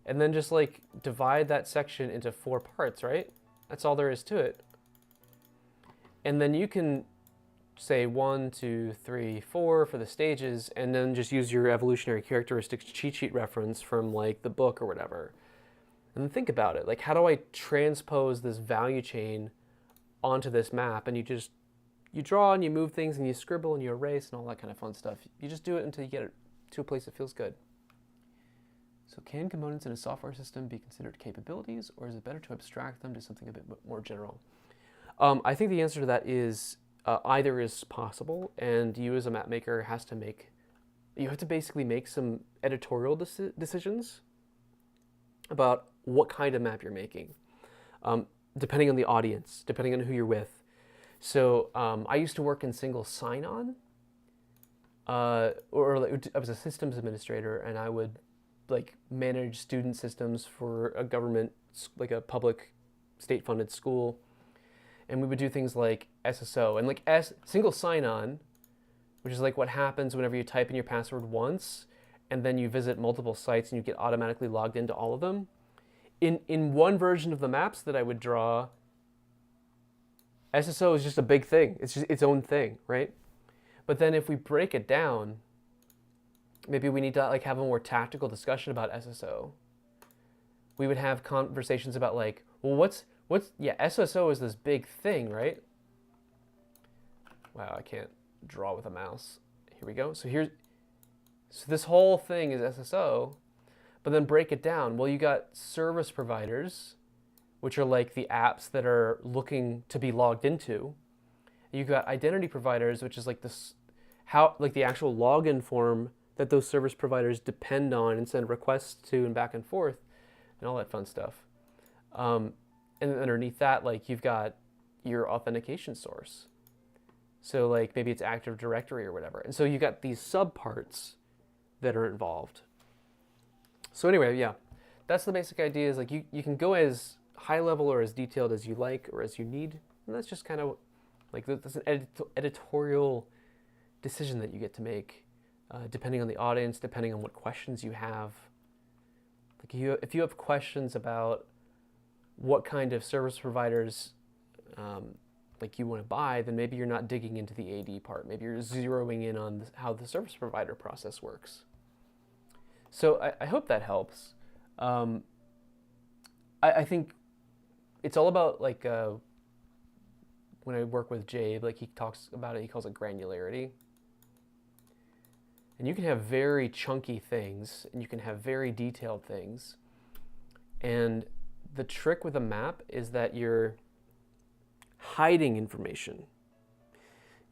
and then just like divide that section into 4 parts, right? That's all there is to it. And then you can say 1, 2, 3, 4 for the stages, and then just use your evolutionary characteristics cheat sheet reference from like the book or whatever. And then think about it, like how do I transpose this value chain onto this map? And you draw and you move things and you scribble and you erase and all that kind of fun stuff. You just do it until you get it to a place that feels good. So can components in a software system be considered capabilities, or is it better to abstract them to something a bit more general? I think the answer to that is either is possible, and you as a map maker you have to basically make some editorial decisions about what kind of map you're making, depending on the audience, depending on who you're with. So I used to work in single sign-on, or like, I was a systems administrator, and I would like manage student systems for a government, like a public state-funded school. And we would do things like SSO and like single sign-on, which is like what happens whenever you type in your password once and then you visit multiple sites and you get automatically logged into all of them. In one version of the maps that I would draw, SSO is just a big thing. It's just its own thing, right? But then if we break it down, maybe we need to like have a more tactical discussion about SSO. We would have conversations about like, well, SSO is this big thing, right? Wow, I can't draw with a mouse. Here we go. So this whole thing is SSO, but then break it down. Well, you got service providers, which are like the apps that are looking to be logged into. You got identity providers, which is like the actual login form that those service providers depend on and send requests to and back and forth and all that fun stuff. And underneath that, like you've got your authentication source. So like maybe it's Active Directory or whatever. And so you got these subparts that are involved. So anyway, yeah, that's the basic idea, is like you can go as high level or as detailed as you like or as you need. And that's just kind of like, that's an editorial decision that you get to make, depending on the audience, depending on what questions you have. Like if you have questions about what kind of service providers like you want to buy, then maybe you're not digging into the AD part. Maybe you're zeroing in on how the service provider process works. So I hope that helps. I think it's all about like when I work with Jabe, like he talks about it, he calls it granularity. And you can have very chunky things, and you can have very detailed things. And the trick with a map is that you're hiding information.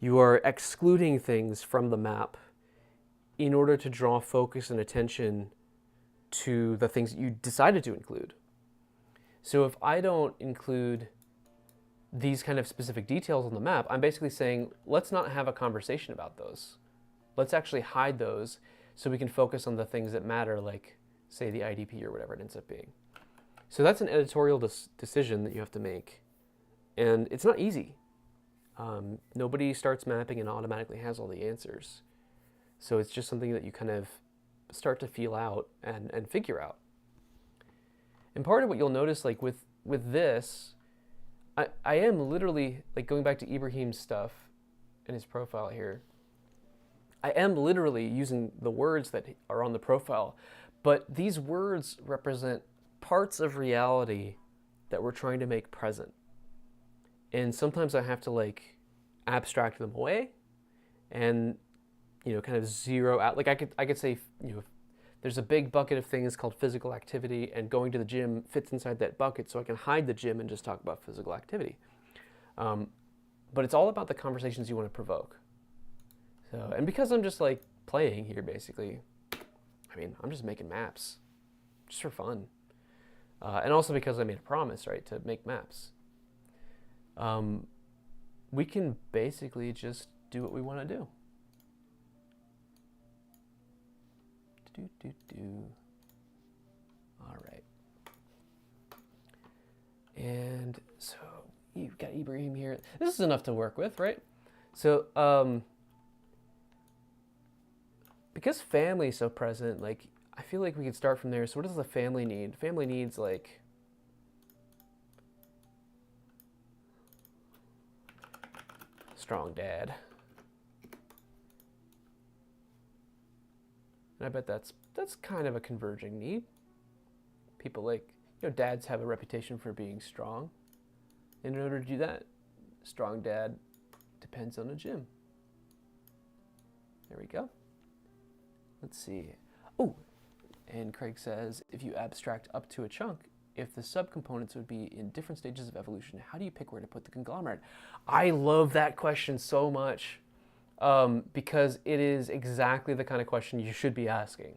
You are excluding things from the map in order to draw focus and attention to the things that you decided to include. So if I don't include these kind of specific details on the map, I'm basically saying, let's not have a conversation about those. Let's actually hide those so we can focus on the things that matter, like, say, the IDP or whatever it ends up being. So that's an editorial decision that you have to make. And it's not easy. Nobody starts mapping and automatically has all the answers. So it's just something that you kind of start to feel out and figure out. And part of what you'll notice, like with this, I am literally, like going back to Ibrahim's stuff in his profile here, I am literally using the words that are on the profile, but these words represent parts of reality that we're trying to make present. And sometimes I have to like abstract them away, and, kind of zero out. Like I could say, there's a big bucket of things called physical activity, and going to the gym fits inside that bucket, so I can hide the gym and just talk about physical activity. But it's all about the conversations you want to provoke. So, and because I'm just like playing here, basically, I mean, I'm just making maps just for fun. And also because I made a promise, right, to make maps. We can basically just do what we want to do. All right. And so you've got Ibrahim here. This is enough to work with, right? So, because family is so present, like, I feel like we could start from there. So what does the family need? Family needs, like, strong dad. And I bet that's kind of a converging need. People like, dads have a reputation for being strong. And in order to do that, strong dad depends on a gym. There we go. Let's see. Oh, and Craig says, if you abstract up to a chunk, if the subcomponents would be in different stages of evolution, how do you pick where to put the conglomerate? I love that question so much, because it is exactly the kind of question you should be asking.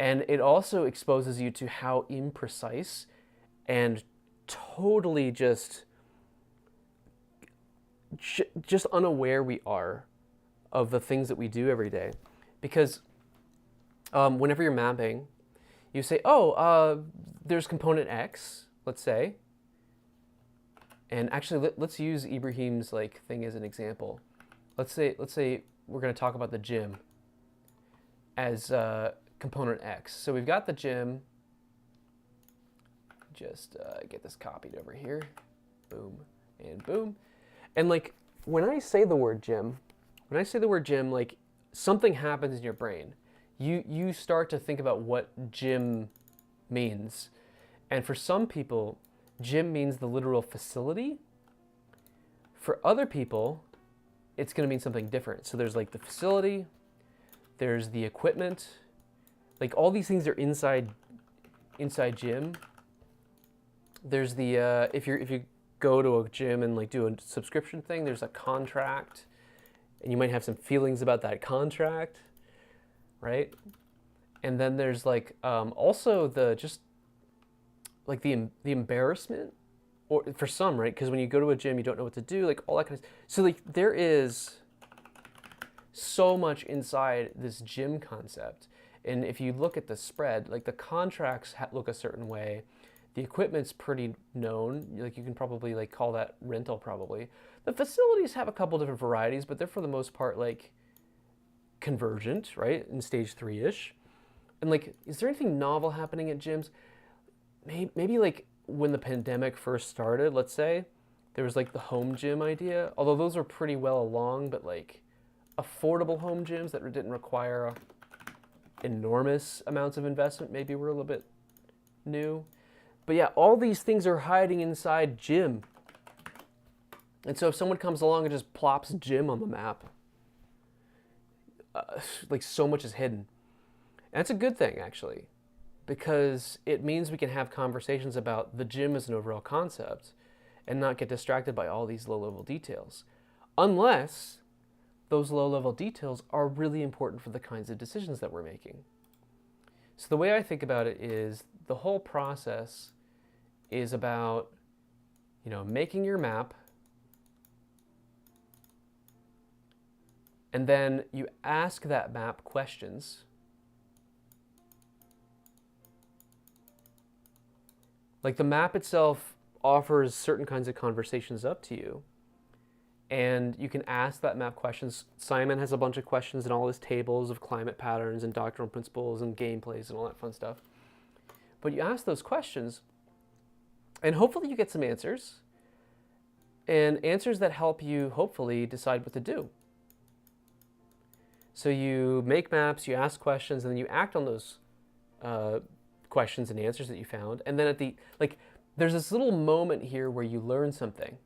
And it also exposes you to how imprecise and totally just unaware we are of the things that we do every day. Because whenever you're mapping, you say, there's component X, let's say. And actually, let's use Ibrahim's thing as an example. Let's say we're going to talk about the gym as component X. So we've got the gym. Just get this copied over here. Boom and boom. And when I say the word gym, something happens in your brain. You start to think about what gym means. And for some people, gym means the literal facility. For other people, it's going to mean something different. So there's the facility, there's the equipment, all these things are inside gym. There's the if you go to a gym and do a subscription thing, there's a contract, and you might have some feelings about that contract, right? And then there's also the the embarrassment, or for some, right? Because when you go to a gym, you don't know what to do, all that kind of. So there is so much inside this gym concept, and if you look at the spread, the contracts look a certain way. The equipment's pretty known. You can probably call that rental probably. The facilities have a couple different varieties, but they're for the most part convergent, right? In stage 3-ish. And is there anything novel happening at gyms? Maybe when the pandemic first started, let's say, there was the home gym idea. Although those were pretty well along, but affordable home gyms that didn't require enormous amounts of investment maybe were a little bit new. But yeah, all these things are hiding inside gym. And so if someone comes along and just plops gym on the map, so much is hidden. And that's a good thing, actually, because it means we can have conversations about the gym as an overall concept and not get distracted by all these low-level details. Unless those low-level details are really important for the kinds of decisions that we're making. So the way I think about it is the whole process is about, making your map, and then you ask that map questions. The map itself offers certain kinds of conversations up to you, and you can ask that map questions. Simon has a bunch of questions in all his tables of climate patterns and doctrinal principles and gameplays and all that fun stuff. But you ask those questions, and hopefully you get some answers, and answers that help you hopefully decide what to do. So you make maps, you ask questions, and then you act on those questions and answers that you found. And then at the, there's this little moment here where you learn something.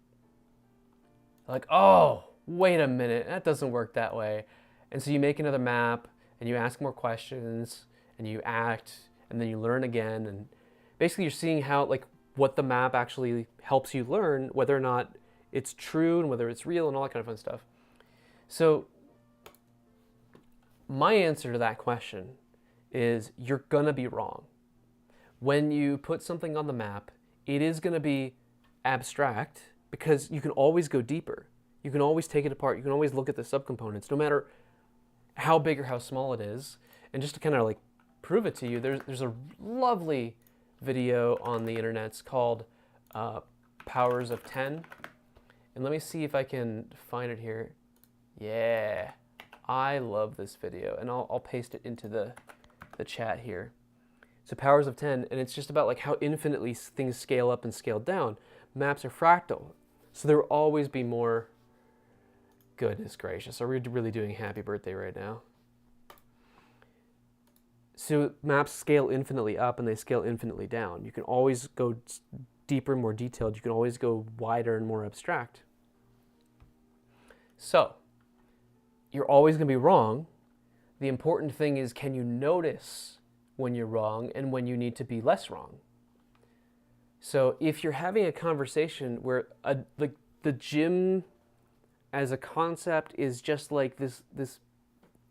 Oh, wait a minute, that doesn't work that way. And so you make another map and you ask more questions and you act and then you learn again. And basically you're seeing how, like, what the map actually helps you learn, whether or not it's true and whether it's real and all that kind of fun stuff. So my answer to that question is you're gonna be wrong. When you put something on the map, it is gonna be abstract because you can always go deeper. You can always take it apart. You can always look at the subcomponents, no matter how big or how small it is. And just to kind of like prove it to you, there's a lovely video on the internet. It's called Powers of 10. And let me see if I can find it here. Yeah, I love this video. And I'll paste it into the chat here. So Powers of 10, and it's just about like how infinitely things scale up and scale down. Maps are fractal, so there will always be more. Goodness gracious, are we really doing happy birthday right now? So maps scale infinitely up and they scale infinitely down. You can always go deeper and more detailed. You can always go wider and more abstract. So you're always going to be wrong. The important thing is, can you notice when you're wrong and when you need to be less wrong? So if you're having a conversation where the gym as a concept is just like this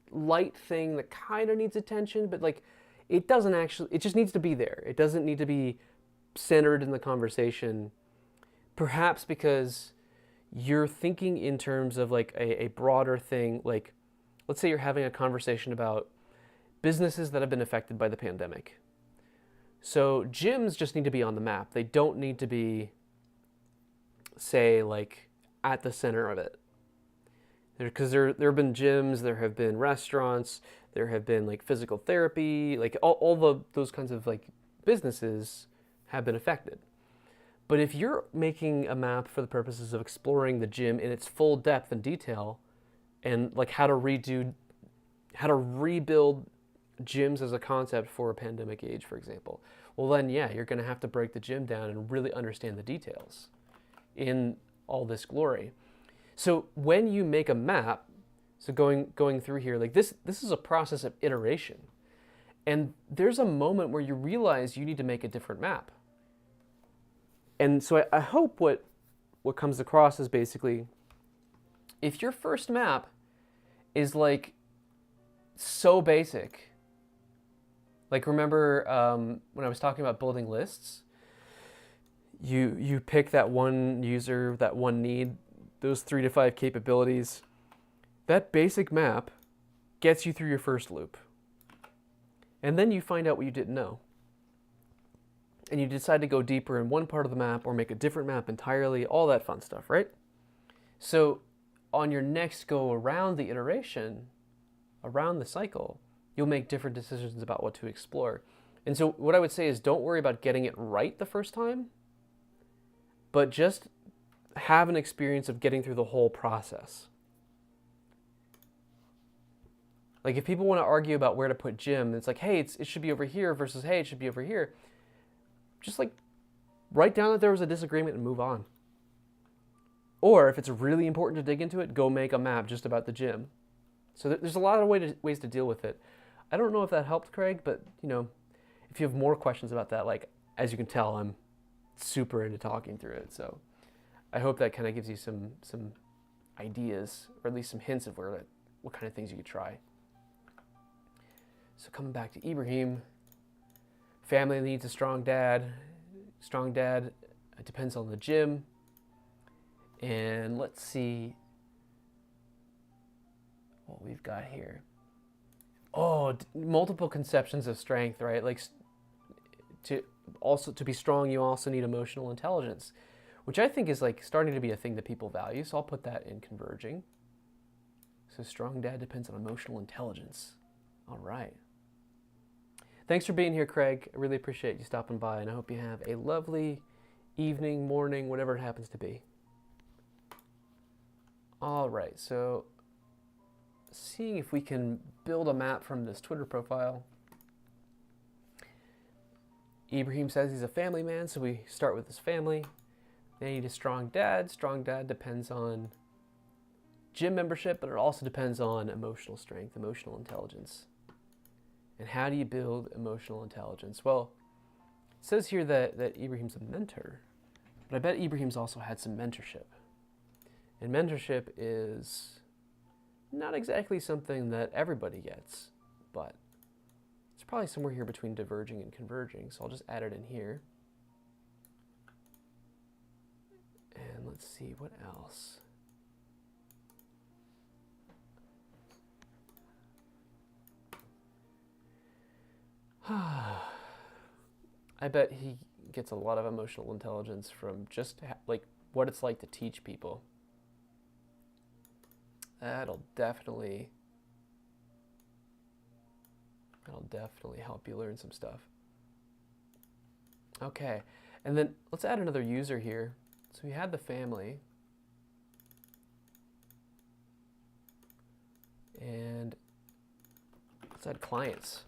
light thing that kind of needs attention, but like it doesn't actually, it just needs to be there. It doesn't need to be centered in the conversation, perhaps because you're thinking in terms of like a broader thing. Like, let's say you're having a conversation about businesses that have been affected by the pandemic. So gyms just need to be on the map. They don't need to be, say, like at the center of it. Because there have been gyms, there have been restaurants, there have been like physical therapy, like all those kinds of like businesses have been affected. But if you're making a map for the purposes of exploring the gym in its full depth and detail, and like how to rebuild gyms as a concept for a pandemic age, for example, well then yeah, you're going to have to break the gym down and really understand the details in all this glory. So when you make a map, so going through here, like this is a process of iteration. And there's a moment where you realize you need to make a different map. And so I hope what comes across is basically, if your first map is like so basic, like remember when I was talking about building lists, you pick that one user, that one need, those 3 to 5 capabilities. That basic map gets you through your first loop. And then you find out what you didn't know. And you decide to go deeper in one part of the map or make a different map entirely, all that fun stuff, right? So on your next go around the iteration, around the cycle, you'll make different decisions about what to explore. And so what I would say is, don't worry about getting it right the first time, but just have an experience of getting through the whole process. Like if people want to argue about where to put gym, it's like, hey, it should be over here versus, hey, it should be over here. Just like write down that there was a disagreement and move on. Or if it's really important to dig into it, go make a map just about the gym. So there's a lot of ways to deal with it. I don't know if that helped, Craig, but you know, if you have more questions about that, like as you can tell, I'm super into talking through it. So I hope that kind of gives you some ideas, or at least some hints of what kind of things you could try. So coming back to Ibrahim, family needs a strong dad. Strong dad depends on the gym. And let's see what we've got here. Oh, multiple conceptions of strength, right? Like to be strong, you also need emotional intelligence, which I think is like starting to be a thing that people value. So I'll put that in converging. So strong dad depends on emotional intelligence. All right. Thanks for being here, Craig. I really appreciate you stopping by, and I hope you have a lovely evening, morning, whatever it happens to be. All right, so seeing if we can build a map from this Twitter profile. Ibrahim says he's a family man, so we start with his family. They need a strong dad. Strong dad depends on gym membership, but it also depends on emotional strength, emotional intelligence. And how do you build emotional intelligence? Well, it says here that Ibrahim's a mentor, but I bet Ibrahim's also had some mentorship. And mentorship is not exactly something that everybody gets, but it's probably somewhere here between diverging and converging. So I'll just add it in here. And let's see, what else? I bet he gets a lot of emotional intelligence from just like what it's like to teach people. That'll definitely help you learn some stuff. Okay, and then let's add another user here. So we had the family, and let's add clients.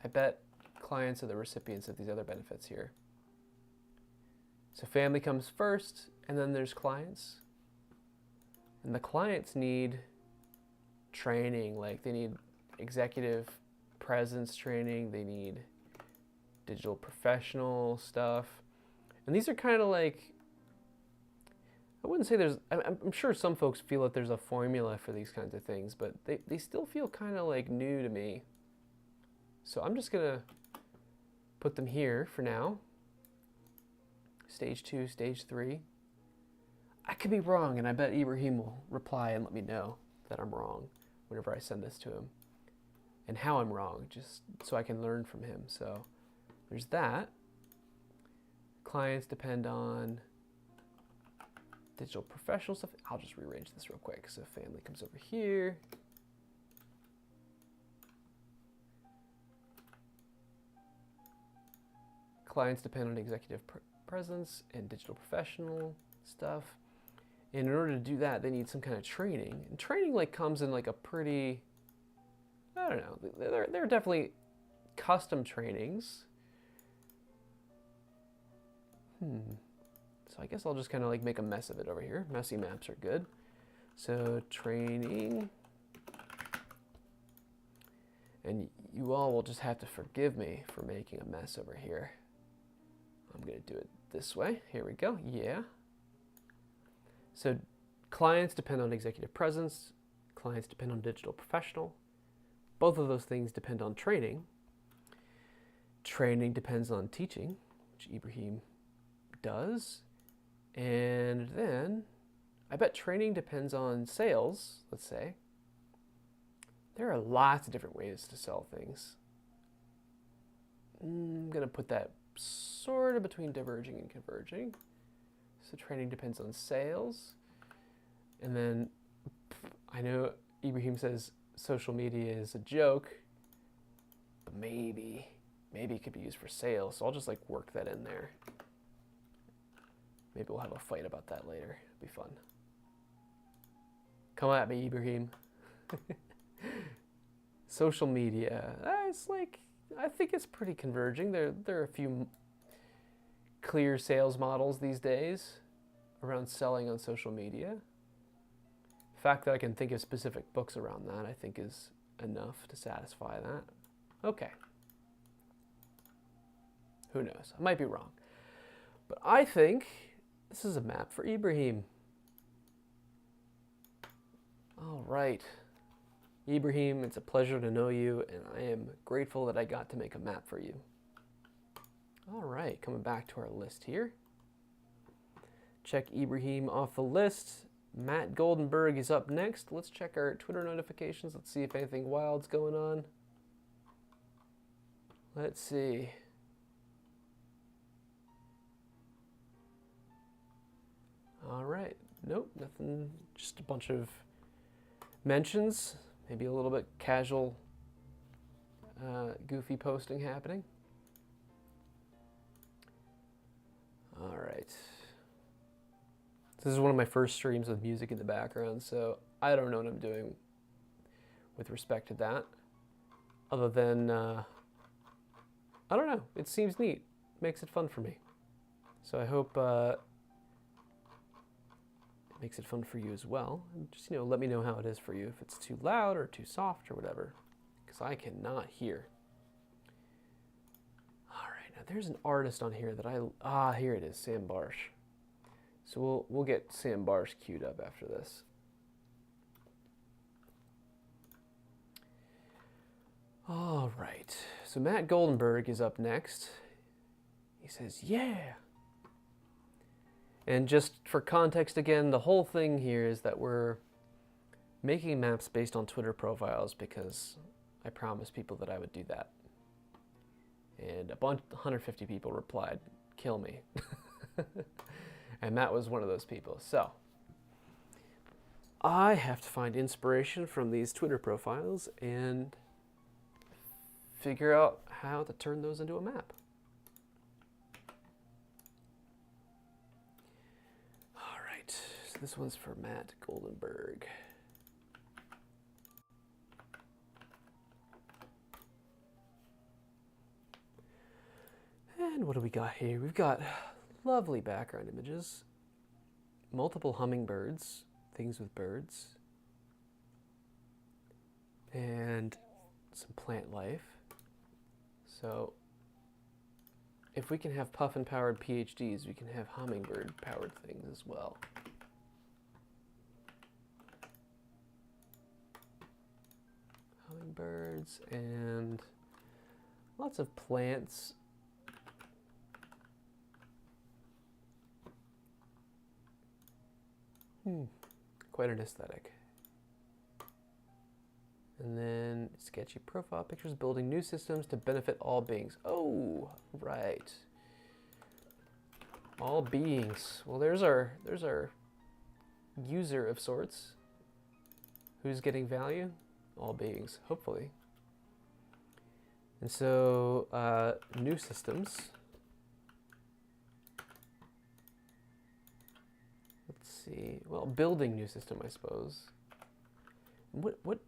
I bet clients are the recipients of these other benefits here. So family comes first, and then there's clients. And the clients need training, like they need executive presence training, they need digital professional stuff. And these are kind of like, I wouldn't say there's, I'm sure some folks feel that there's a formula for these kinds of things, but they still feel kind of like new to me. So I'm just gonna put them here for now. Stage 2, stage 3. I could be wrong, and I bet Ibrahim will reply and let me know that I'm wrong whenever I send this to him, and how I'm wrong, just so I can learn from him. So there's that. Clients depend on digital professional stuff. I'll just rearrange this real quick. So family comes over here. Clients depend on executive presence and digital professional stuff. And in order to do that, they need some kind of training. And training like comes in like a pretty, I don't know, there are definitely custom trainings. So I guess I'll just kind of like make a mess of it over here. Messy maps are good. So training. And you all will just have to forgive me for making a mess over here. I'm going to do it this way. Here we go. Yeah. So clients depend on executive presence. Clients depend on digital professional. Both of those things depend on training. Training depends on teaching, which Ibrahim does. And then I bet training depends on sales, let's say. There are lots of different ways to sell things. I'm going to put that sort of between diverging and converging. So training depends on sales. And then I know Ibrahim says social media is a joke, but maybe it could be used for sales. So I'll just like work that in there. Maybe we'll have a fight about that later. It'll be fun. Come at me, Ibrahim. Social media. It's like, I think it's pretty converging. There are a few clear sales models these days around selling on social media. The fact that I can think of specific books around that, I think, is enough to satisfy that. Okay. Who knows? I might be wrong. But I think this is a map for Ibrahim. All right. Ibrahim, it's a pleasure to know you, and I am grateful that I got to make a map for you. All right, coming back to our list here. Check Ibrahim off the list. Matt Goldenberg is up next. Let's check our Twitter notifications. Let's see if anything wild's going on. Let's see. All right, nope, nothing, just a bunch of mentions. Maybe a little bit casual, goofy posting happening. All right. This is one of my first streams with music in the background, so I don't know what I'm doing with respect to that. Other than, I don't know, it seems neat. Makes it fun for me. So I hope makes it fun for you as well. And just, let me know how it is for you, if it's too loud or too soft or whatever, because I cannot hear. All right, now there's an artist on here that here it is, Sam Barsh. So we'll get Sam Barsh queued up after this. All right, so Matt Goldenberg is up next. He says, yeah. And just for context again, the whole thing here is that we're making maps based on Twitter profiles because I promised people that I would do that. And 150 people replied, kill me. And Matt was one of those people. So I have to find inspiration from these Twitter profiles and figure out how to turn those into a map. All right, so this one's for Matt Goldenberg. And what do we got here? We've got lovely background images, multiple hummingbirds, things with birds, and some plant life. So if we can have puffin-powered PhDs, we can have hummingbird-powered things as well. Hummingbirds and lots of plants. Quite an aesthetic. And then sketchy profile pictures, building new systems to benefit all beings. Oh, right. All beings. Well, there's our user of sorts. Who's getting value? All beings, hopefully. And so, new systems. Let's see. Well, building new system, I suppose. What?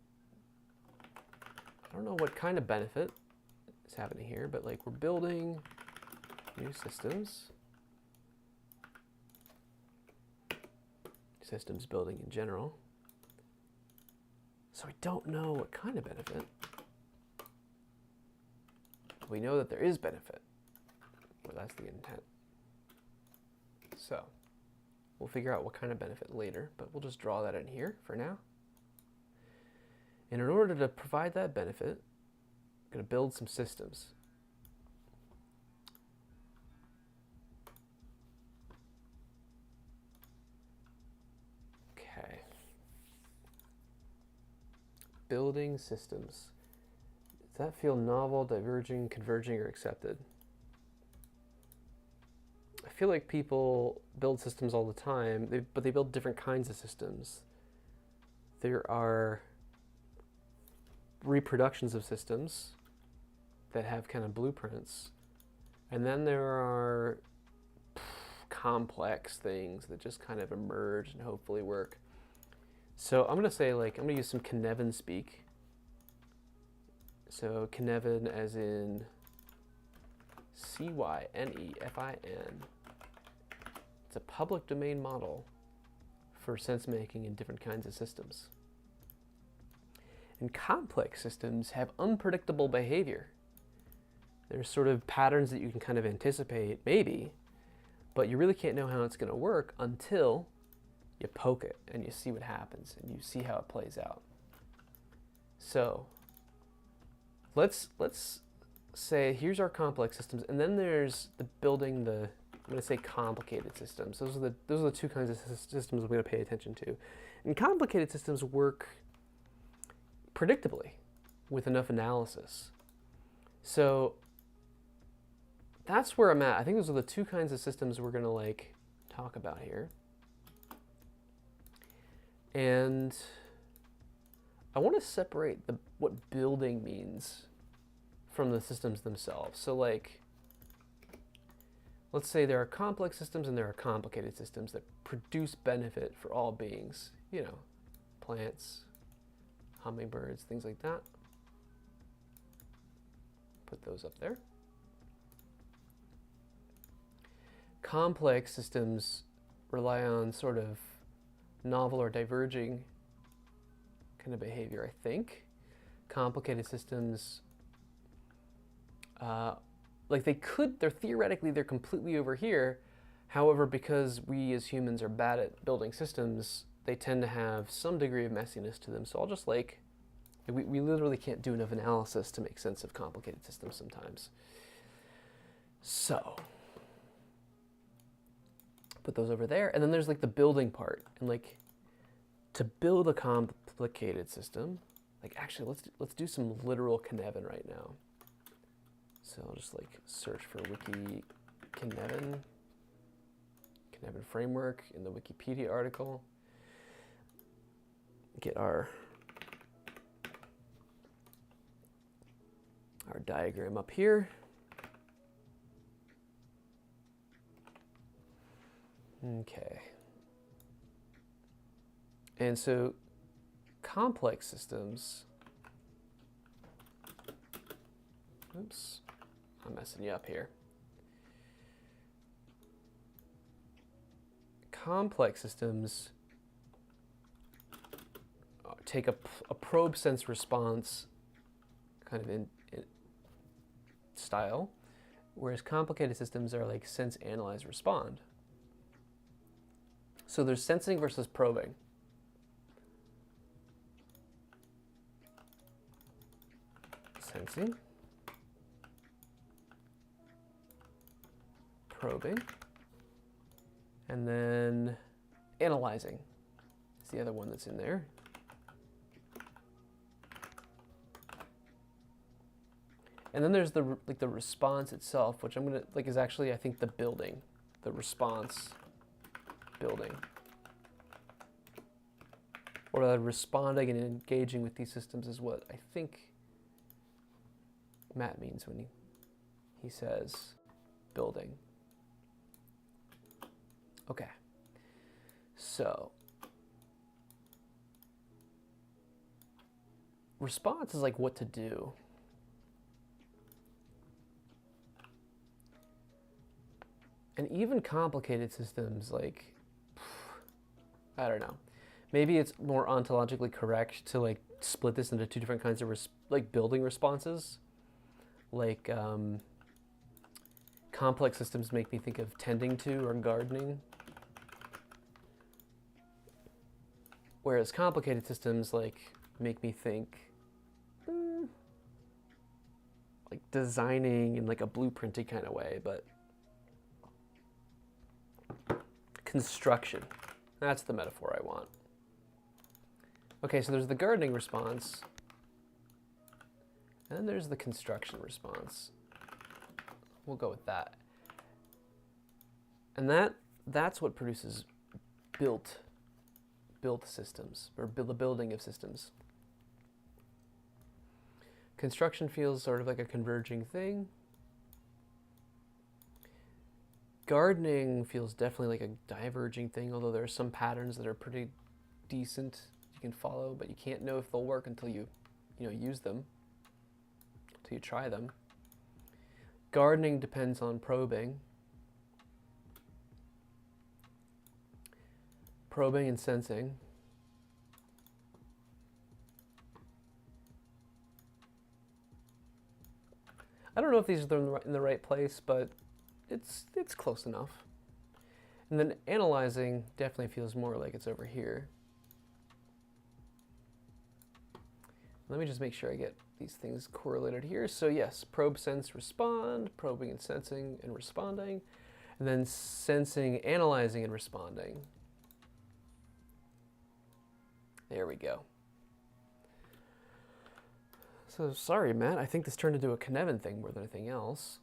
I don't know what kind of benefit is happening here, but like we're building new systems. Systems building in general. So we don't know what kind of benefit. We know that there is benefit, or that's the intent. So we'll figure out what kind of benefit later, but we'll just draw that in here for now. And in order to provide that benefit, I'm going to build some systems. Okay. Building systems. Does that feel novel, diverging, converging, or accepted? I feel like people build systems all the time, but they build different kinds of systems. There are reproductions of systems that have kind of blueprints, and then there are complex things that just kind of emerge and hopefully work. So I'm gonna say, like, I'm gonna use some Cynefin speak. So Cynefin as in C-Y-N-E-F-I-N. It's a public domain model for sense making in different kinds of systems. And complex systems have unpredictable behavior. There's sort of patterns that you can kind of anticipate, maybe, but you really can't know how it's going to work until you poke it and you see what happens and you see how it plays out. So let's say here's our complex systems, and then there's the building the, I'm going to say complicated systems. Those are the two kinds of systems I'm going to pay attention to. And complicated systems work predictably with enough analysis. So that's where I'm at. I think those are the two kinds of systems we're going to like talk about here. And I want to separate what building means from the systems themselves. So like, let's say there are complex systems and there are complicated systems that produce benefit for all beings, you know, plants, hummingbirds, things like that. Put those up there. Complex systems rely on sort of novel or diverging kind of behavior, I think. Complicated systems, like they're theoretically, they're completely over here. However, because we as humans are bad at building systems, they tend to have some degree of messiness to them. So I'll just we literally can't do enough analysis to make sense of complicated systems sometimes. So put those over there. And then there's like the building part. And like to build a complicated system, like actually let's do some literal Cynefin right now. So I'll just like search for wiki Cynefin framework in the Wikipedia article. Get our diagram up here. Okay. And so complex systems, oops, I'm messing you up here. Complex systems take a probe sense response kind of in style, whereas complicated systems are like sense, analyze, respond. So there's sensing versus probing. Sensing, probing, and then analyzing is the other one that's in there. And then there's the response itself, which I'm gonna is actually I think the response building, or responding and engaging with these systems is what I think Matt means when he says building. Okay, so response is like what to do. And even complicated systems, like, I don't know. Maybe it's more ontologically correct to like split this into two different kinds of building responses. Like complex systems make me think of tending to or gardening. Whereas complicated systems like make me think like designing in like a blueprinty kind of way, but construction. That's the metaphor I want. Okay, so there's the gardening response, and then there's the construction response. We'll go with that. And that's what produces built systems, or the building of systems. Construction feels sort of like a converging thing. Gardening feels definitely like a diverging thing, although there are some patterns that are pretty decent you can follow, but you can't know if they'll work until you use them, until you try them. Gardening depends on probing. Probing and sensing. I don't know if these are in the right place, but it's close enough. And then analyzing definitely feels more like it's over here. Let me just make sure I get these things correlated here. So yes, probe, sense, respond, probing and sensing and responding, and then sensing, analyzing, and responding. There we go. So sorry, Matt, I think this turned into a Cynefin thing more than anything else.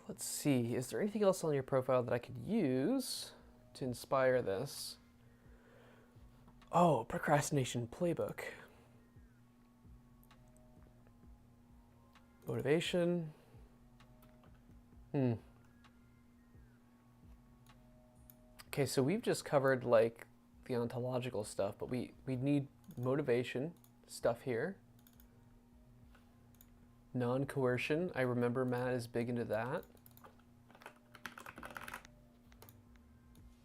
Let's see, is there anything else on your profile that I could use to inspire this? Oh, procrastination playbook. Motivation. Okay, so we've just covered like the ontological stuff, but we need motivation stuff here. Non-coercion, I remember Matt is big into that.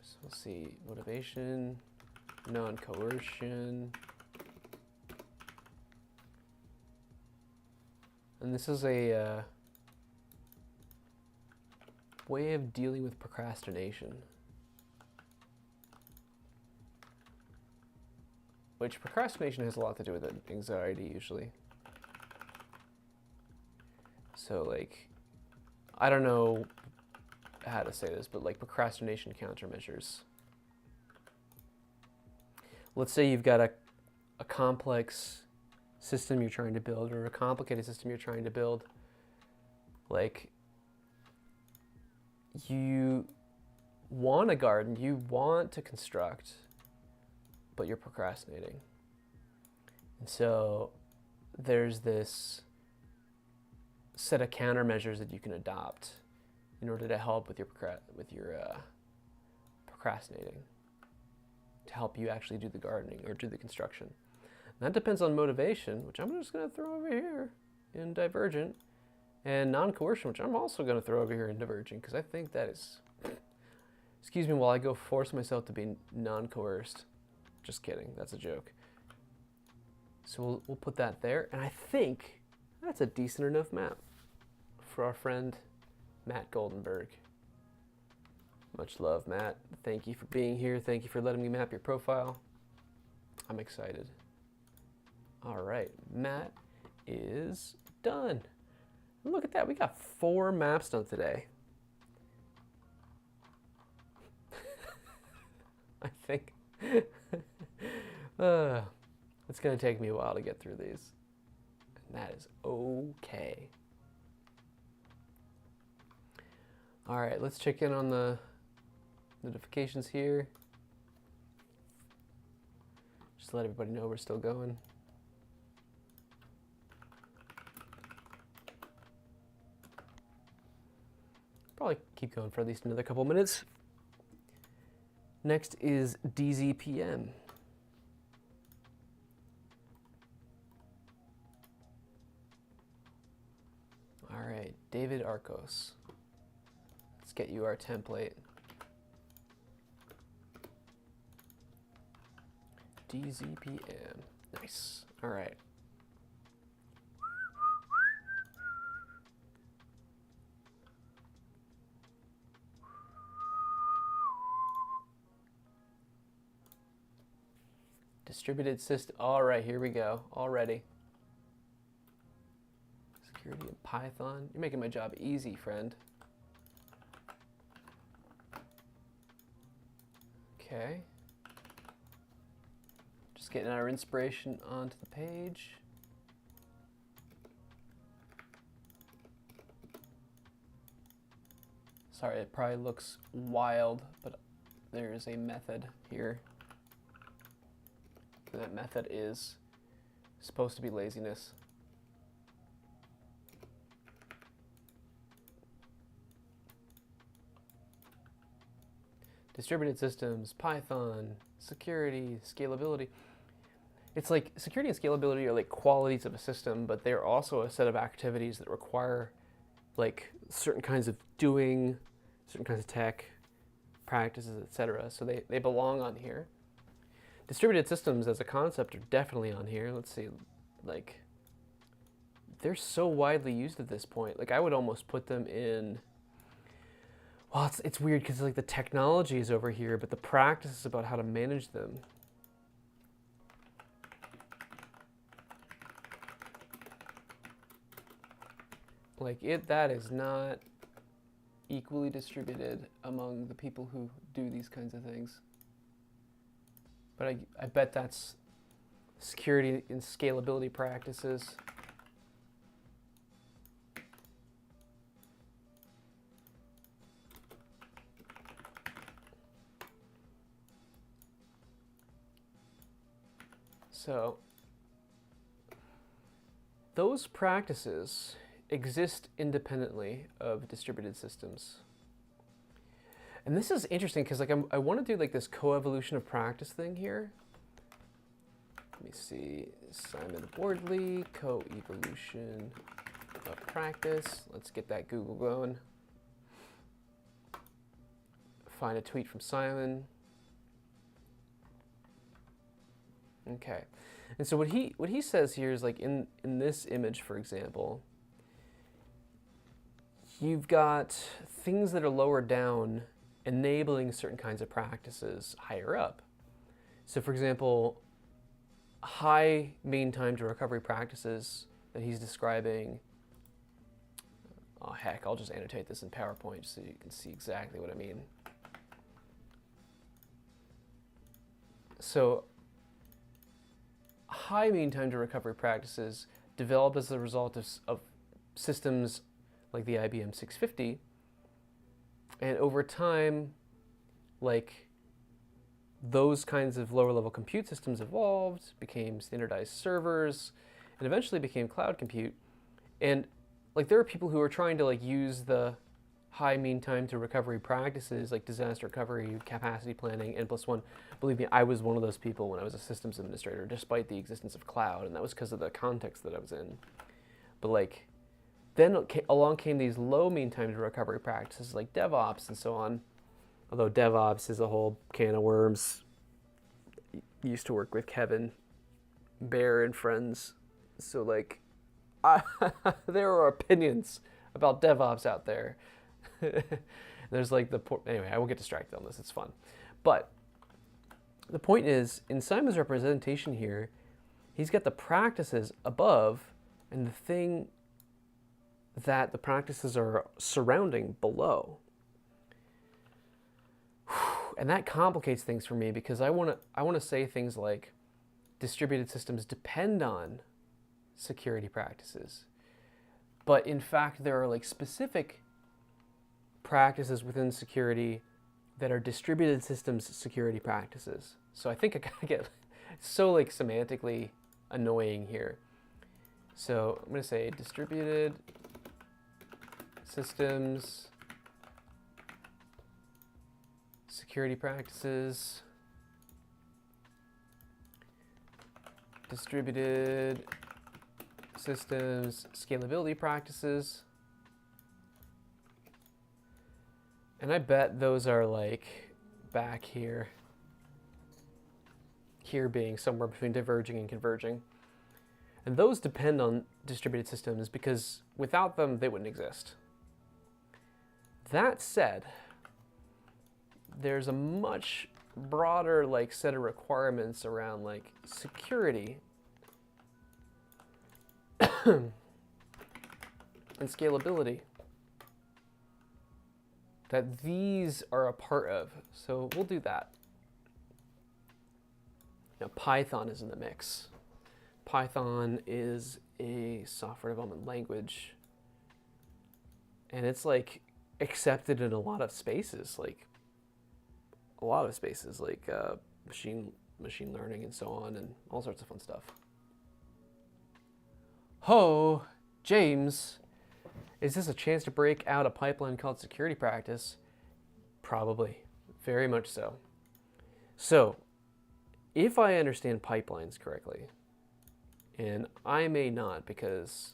So Let's see, motivation, non-coercion. And this is a way of dealing with procrastination. Which procrastination has a lot to do with anxiety usually. So like, I don't know how to say this, but like procrastination countermeasures. Let's say you've got a complex system you're trying to build, or a complicated system you're trying to build. Like, you want a garden, you want to construct, but you're procrastinating. And so there's this set of countermeasures that you can adopt in order to help with your procrastinating, to help you actually do the gardening or do the construction. And that depends on motivation, which I'm just going to throw over here in Divergent, and non-coercion, which I'm also going to throw over here in Divergent, because I think that is, excuse me while I go force myself to be non-coerced. Just kidding, that's a joke. So we'll put that there, and I think that's a decent enough map for our friend Matt Goldenberg. Much love, Matt. Thank you for being here. Thank you for letting me map your profile. I'm excited. All right, Matt is done. Look at that, we got 4 maps done today. I think it's gonna take me a while to get through these, and that is okay. All right, let's check in on the notifications here. Just to let everybody know we're still going. Probably keep going for at least another couple minutes. Next is DZPM. All right, David Arcos. Let's get you our template. DZPM. Nice. All right. Distributed system. All right, here we go. Already. Security in Python. You're making my job easy, friend. Okay. Just getting our inspiration onto the page. Sorry, it probably looks wild, but there is a method here. And that method is supposed to be laziness. Distributed systems, Python, security, scalability. It's like security and scalability are like qualities of a system, but they're also a set of activities that require like certain kinds of doing, certain kinds of tech, practices, etc. So they belong on here. Distributed systems as a concept are definitely on here. Let's see, like, they're so widely used at this point. Like, I would almost put them in, well, it's weird because like the technology is over here, but the practice is about how to manage them. Like, that is not equally distributed among the people who do these kinds of things. But I bet that's security and scalability practices. So those practices exist independently of distributed systems. And this is interesting because like I want to do like this co-evolution of practice thing here. Let me see, Simon Wardley, co-evolution of practice. Let's get that Google going. Find a tweet from Simon. Okay. And so what he says here is like in this image, for example, you've got things that are lower down enabling certain kinds of practices higher up. So for example, high mean time to recovery practices that he's describing, oh heck, I'll just annotate this in PowerPoint so you can see exactly what I mean. So high mean time to recovery practices develop as a result of systems like the IBM 650, and over time, like those kinds of lower level compute systems evolved, became standardized servers, and eventually became cloud compute. And like there are people who are trying to like use the high mean time to recovery practices like disaster recovery, capacity planning, N+1. Believe me, I was one of those people when I was a systems administrator, despite the existence of cloud, and that was because of the context that I was in. But like, then along came these low mean time to recovery practices like DevOps and so on. Although DevOps is a whole can of worms. Used to work with Kevin Bear and friends, so like, there are opinions about DevOps out there. There's like anyway, I won't get distracted on this, it's fun. But the point is, in Simon's representation here, he's got the practices above and the thing that the practices are surrounding below. And that complicates things for me because I want to say things like distributed systems depend on security practices. But in fact, there are like specific practices within security that are distributed systems security practices. So I think I gotta get so like semantically annoying here. So I'm gonna say distributed systems security practices, distributed systems scalability practices. And I bet those are like back here. Here being somewhere between diverging and converging. And those depend on distributed systems because without them, they wouldn't exist. That said, there's a much broader like set of requirements around like security and scalability that these are a part of. So we'll do that. Now Python is in the mix. Python is a software development language, and it's like accepted in a lot of spaces, like machine learning and so on, and all sorts of fun stuff. Ho, James, is this a chance to break out a pipeline called security practice? Probably, very much so. So, if I understand pipelines correctly, and I may not because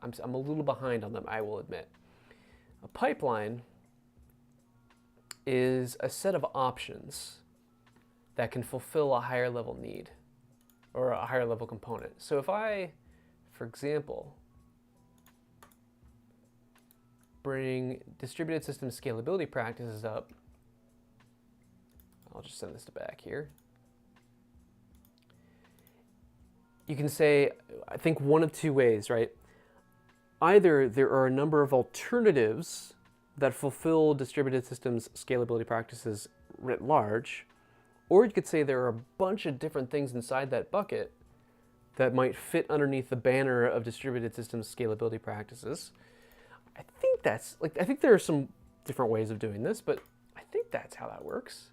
I'm a little behind on them, I will admit. A pipeline is a set of options that can fulfill a higher level need or a higher level component. So if I, for example, bring distributed system scalability practices up, I'll just send this to back here. You can say, I think one of two ways, right? Either there are a number of alternatives that fulfill distributed systems scalability practices writ large, or you could say there are a bunch of different things inside that bucket that might fit underneath the banner of distributed systems scalability practices. I think there are some different ways of doing this, but I think that's how that works.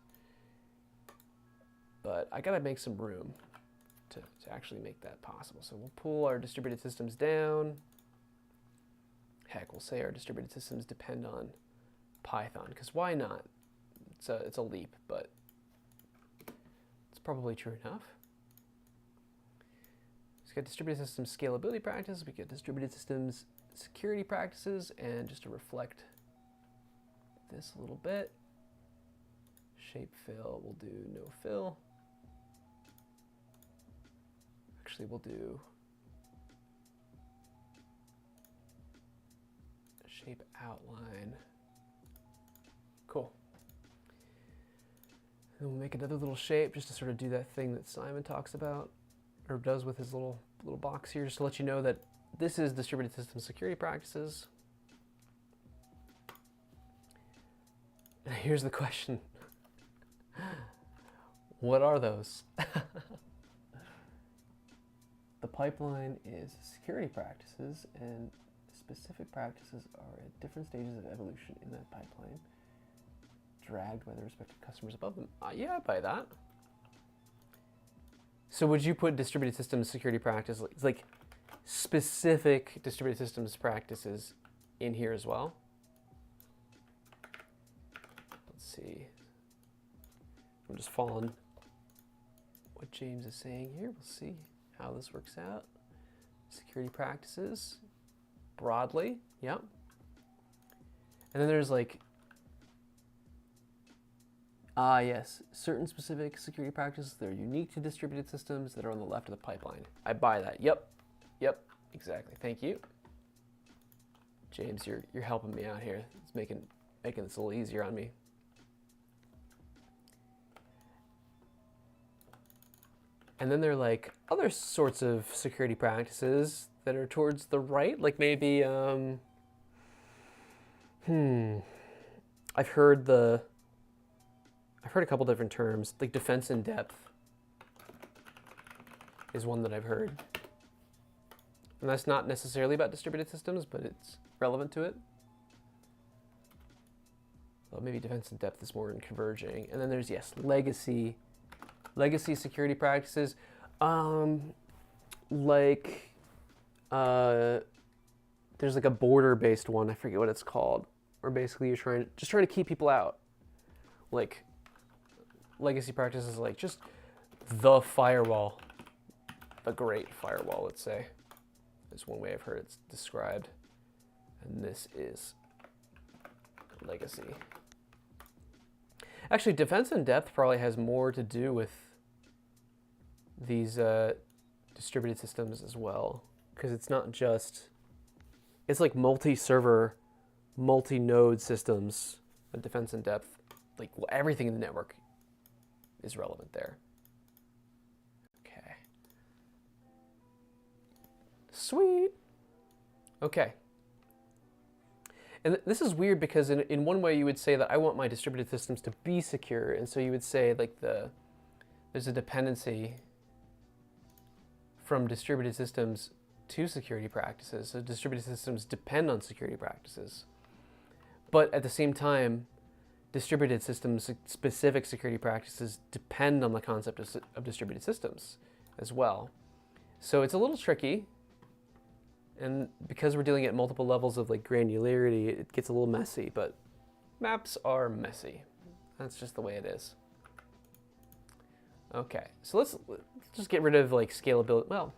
But I gotta make some room to actually make that possible. So we'll pull our distributed systems down. Heck, we'll say our distributed systems depend on Python, because why not? It's a leap, but it's probably true enough. So we got distributed systems scalability practices, we get distributed systems security practices, and just to reflect this a little bit, shape fill, we'll do no fill. actually we'll do shape outline. Cool. And then we'll make another little shape just to sort of do that thing that Simon talks about, or does with his little box here, just to let you know that this is distributed system security practices. And here's the question. What are those? The pipeline is security practices, and specific practices are at different stages of evolution in that pipeline, dragged by the respective customers above them. Yeah, I buy that. So would you put distributed systems security practice, like specific distributed systems practices in here as well? Let's see. I'm just following what James is saying here. We'll see how this works out. Security practices, broadly, yep. And then there's like, yes, certain specific security practices that are unique to distributed systems that are on the left of the pipeline. I buy that. Yep, exactly. Thank you, James. You're helping me out here. It's making this a little easier on me. And then there are like other sorts of security practices that are towards the right, like maybe I've heard a couple different terms, like defense in depth is one that I've heard. And that's not necessarily about distributed systems, but it's relevant to it. Well, maybe defense in depth is more in converging. And then there's, yes, legacy security practices. There's like a border-based one, I forget what it's called, where basically you're trying to keep people out. Like legacy practices like just the firewall, the great firewall, let's say, is one way I've heard it's described. And this is legacy. Actually, defense in depth probably has more to do with these distributed systems as well, because it's not just, it's like multi-server, multi-node systems. And defense in depth, like everything in the network is relevant there. Okay. Sweet. Okay. And this is weird because in one way you would say that I want my distributed systems to be secure, and so you would say like there's a dependency from distributed systems to security practices. So distributed systems depend on security practices. But at the same time, distributed systems specific security practices depend on the concept of distributed systems as well. So it's a little tricky. And because we're dealing at multiple levels of like granularity, it gets a little messy, but maps are messy. That's just the way it is. Okay, so let's just get rid of like scalability. Well,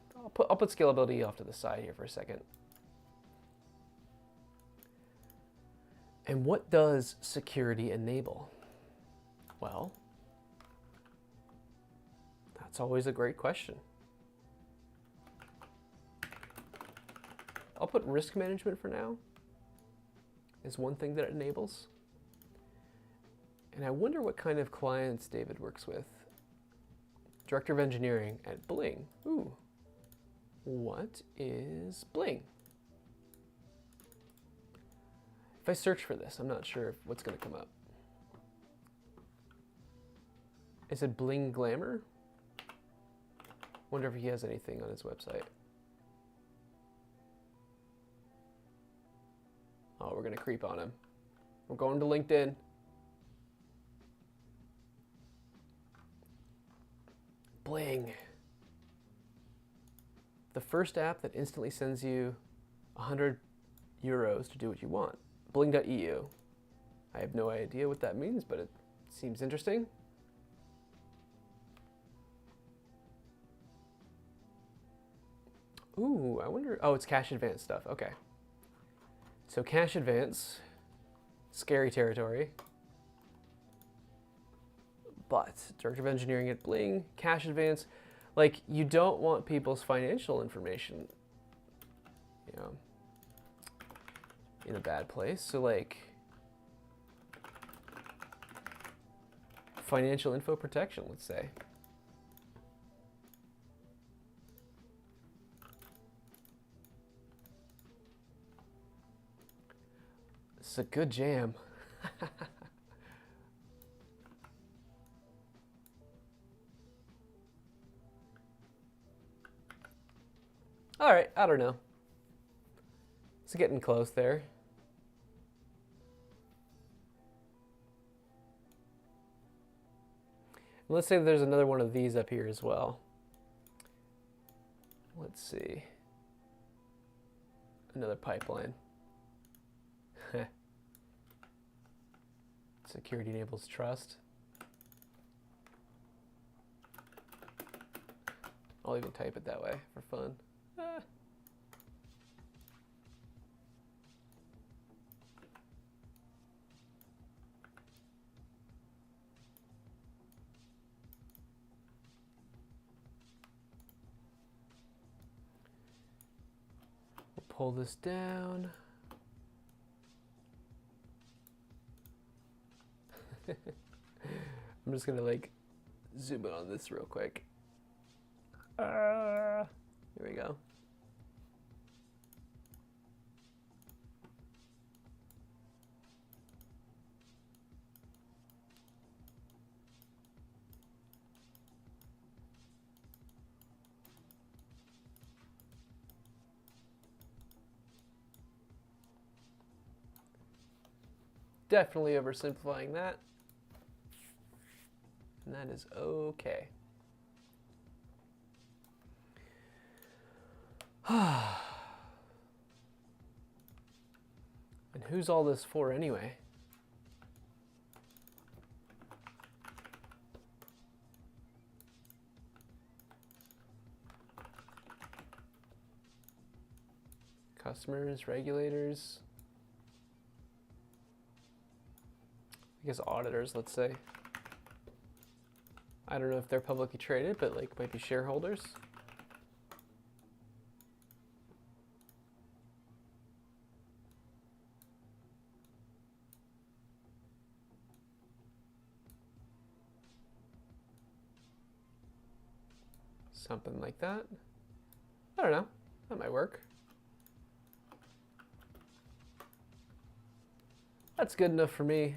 I'll put scalability off to the side here for a second. And what does security enable? Well, that's always a great question. I'll put risk management for now is one thing that it enables. And I wonder what kind of clients David works with. Director of Engineering at Bling. Ooh, what is Bling? If I search for this, I'm not sure what's going to come up. Is it Bling Glamour? Wonder if he has anything on his website. Oh, we're going to creep on him. We're going to LinkedIn. Bling. The first app that instantly sends you 100 euros to do what you want. Bling.eu. I have no idea what that means, but it seems interesting. Ooh, I wonder, oh, it's cash advance stuff, okay. So cash advance, scary territory. But Director of Engineering at Bling, cash advance, like, you don't want people's financial information, you know, in a bad place. So like, financial info protection, let's say. It's a good jam. All right, I don't know. It's getting close there. Let's say there's another one of these up here as well. Let's see. Another pipeline. Security enables trust. I'll even type it that way for fun. We'll pull this down. I'm just gonna like zoom in on this real quick. Here we go. Definitely oversimplifying that. And that is okay. And who's all this for anyway? Customers, regulators, I guess auditors, let's say. I don't know if they're publicly traded, but like might be shareholders. Something like that. I don't know. That might work. That's good enough for me.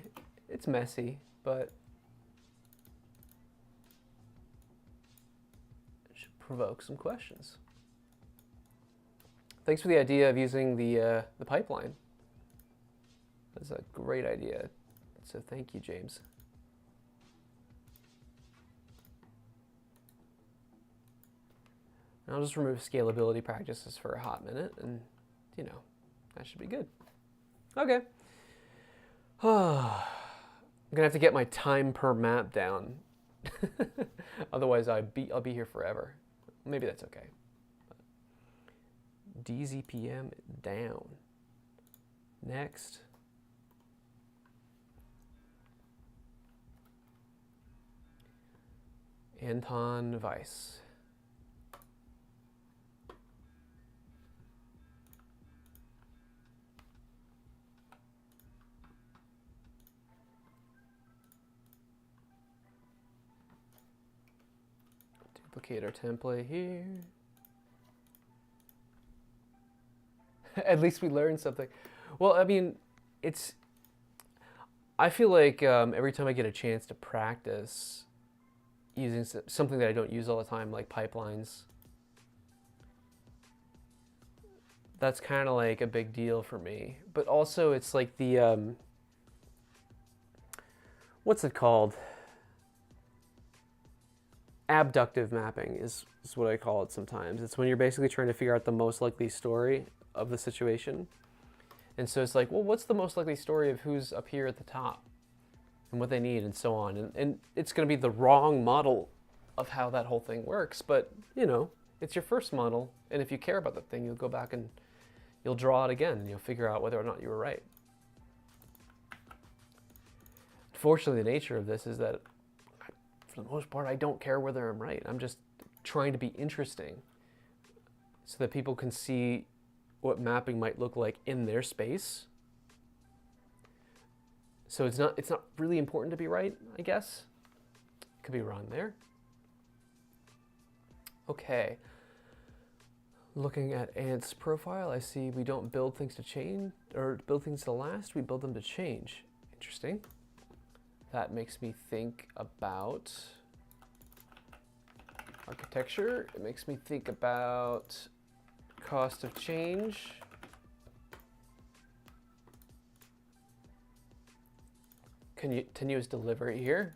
It's messy, but it should provoke some questions. Thanks for the idea of using the pipeline. That's a great idea. So thank you, James. And I'll just remove scalability practices for a hot minute, and you know, that should be good. Okay. I'm gonna have to get my time per map down. Otherwise I'll be here forever. Maybe that's okay. DZPM down. Next. Anton Weiss. Duplicate our template here. At least we learned something. Well, I mean, I feel like every time I get a chance to practice using something that I don't use all the time, like pipelines, that's kind of like a big deal for me. But also it's like the, what's it called? Abductive mapping is what I call it sometimes. It's when you're basically trying to figure out the most likely story of the situation. And so it's like, well, what's the most likely story of who's up here at the top and what they need and so on. And it's going to be the wrong model of how that whole thing works. But, you know, it's your first model. And if you care about the thing, you'll go back and you'll draw it again and you'll figure out whether or not you were right. Fortunately, the nature of this is that for the most part, I don't care whether I'm right. I'm just trying to be interesting so that people can see what mapping might look like in their space. So it's not really important to be right, I guess. Could be wrong there. Okay. Looking at Ant's profile, I see we don't build things to change or build things to last, we build them to change. Interesting. That makes me think about architecture. It makes me think about cost of change. Continuous delivery here.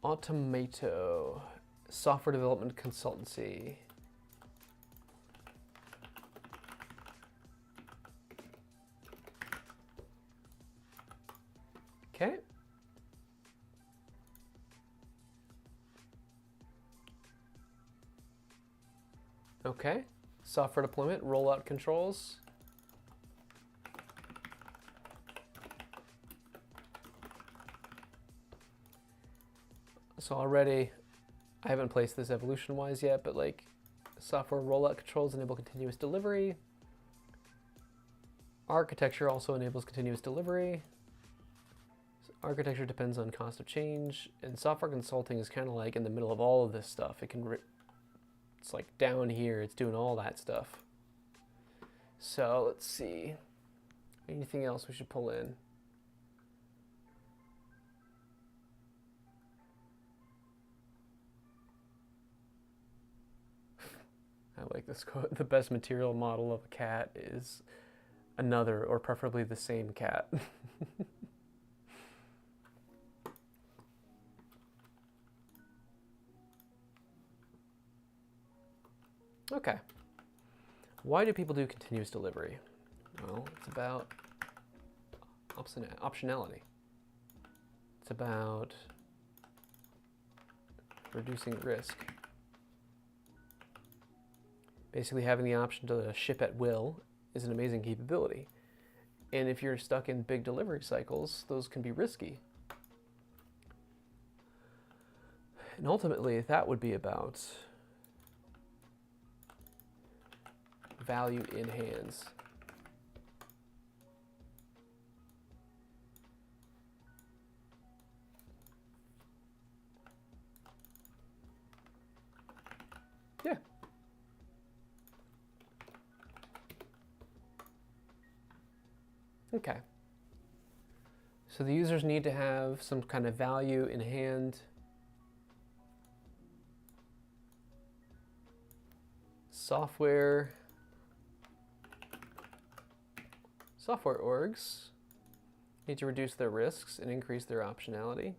Automato, software development consultancy. Okay. Okay. Software deployment, rollout controls. So already, I haven't placed this evolution-wise yet, but like software rollout controls enable continuous delivery. Architecture also enables continuous delivery. So architecture depends on cost of change, and software consulting is kind of like in the middle of all of this stuff. It's like down here, it's doing all that stuff. So let's see, anything else we should pull in? I like this quote. The best material model of a cat is another, or preferably the same cat. Okay. Why do people do continuous delivery? Well, it's about optionality. It's about reducing risk. Basically, having the option to ship at will is an amazing capability. And if you're stuck in big delivery cycles, those can be risky. And ultimately, that would be about value in hands. Yeah. Okay. So the users need to have some kind of value in hand. Software orgs need to reduce their risks and increase their optionality.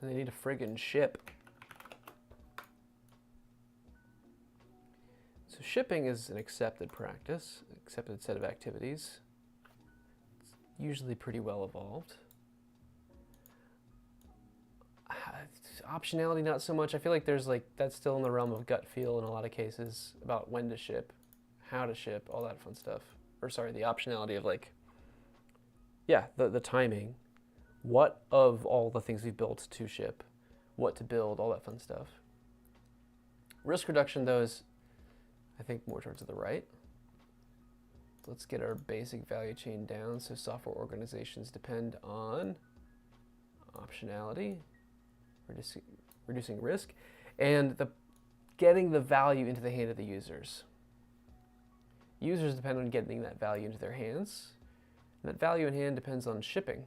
And they need to friggin' ship. So shipping is an accepted practice, accepted set of activities. It's usually pretty well evolved. Optionality, not so much. I feel like that's still in the realm of gut feel in a lot of cases about when to ship, how to ship, all that fun stuff. Or sorry, the optionality of the timing. What of all the things we've built to ship, what to build, all that fun stuff. Risk reduction, though, is, I think, more towards the right. Let's get our basic value chain down. So software organizations depend on optionality, reducing risk, and getting the value into the hand of the users. Users depend on getting that value into their hands, and that value in hand depends on shipping.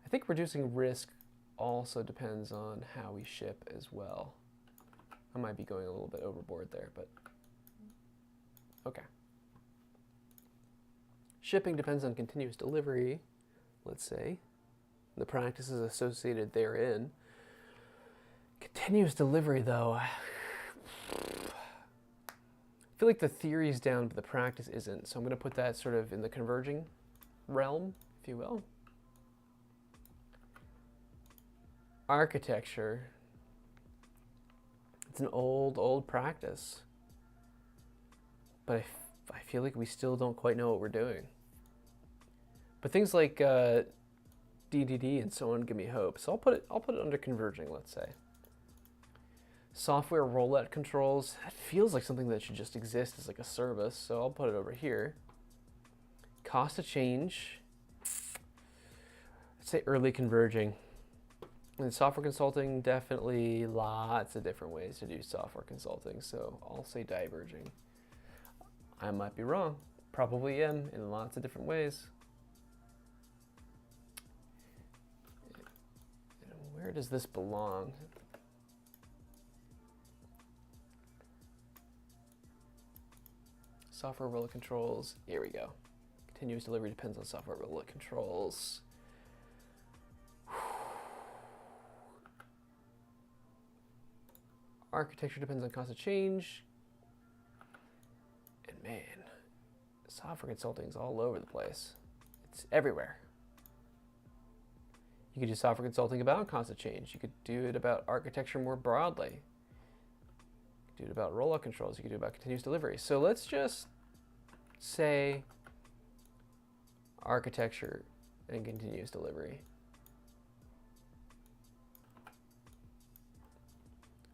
I think reducing risk also depends on how we ship as well. I might be going a little bit overboard there, but okay. Shipping depends on continuous delivery, let's say, the practices associated therein. Continuous delivery, though, I feel like the theory's down, but the practice isn't. So I'm going to put that sort of in the converging realm, if you will. architecture. It's an old practice. But I feel like we still don't quite know what we're doing. But things like DDD and so on give me hope. So I'll put it under converging, let's say. Software rollout controls, that feels like something that should just exist as like a service, so I'll put it over here. Cost of change, I'd say early converging. And software consulting, definitely lots of different ways to do software consulting, so I'll say diverging. I might be wrong, probably am in lots of different ways. And where does this belong? Software rollout controls, here we go. Continuous delivery depends on software rollout controls. Architecture depends on cost of change. And man, software consulting is all over the place. It's everywhere. You could do software consulting about cost of change. You could do it about architecture more broadly. You could do it about rollout controls. You could do it about continuous delivery. So let's just say architecture and continuous delivery.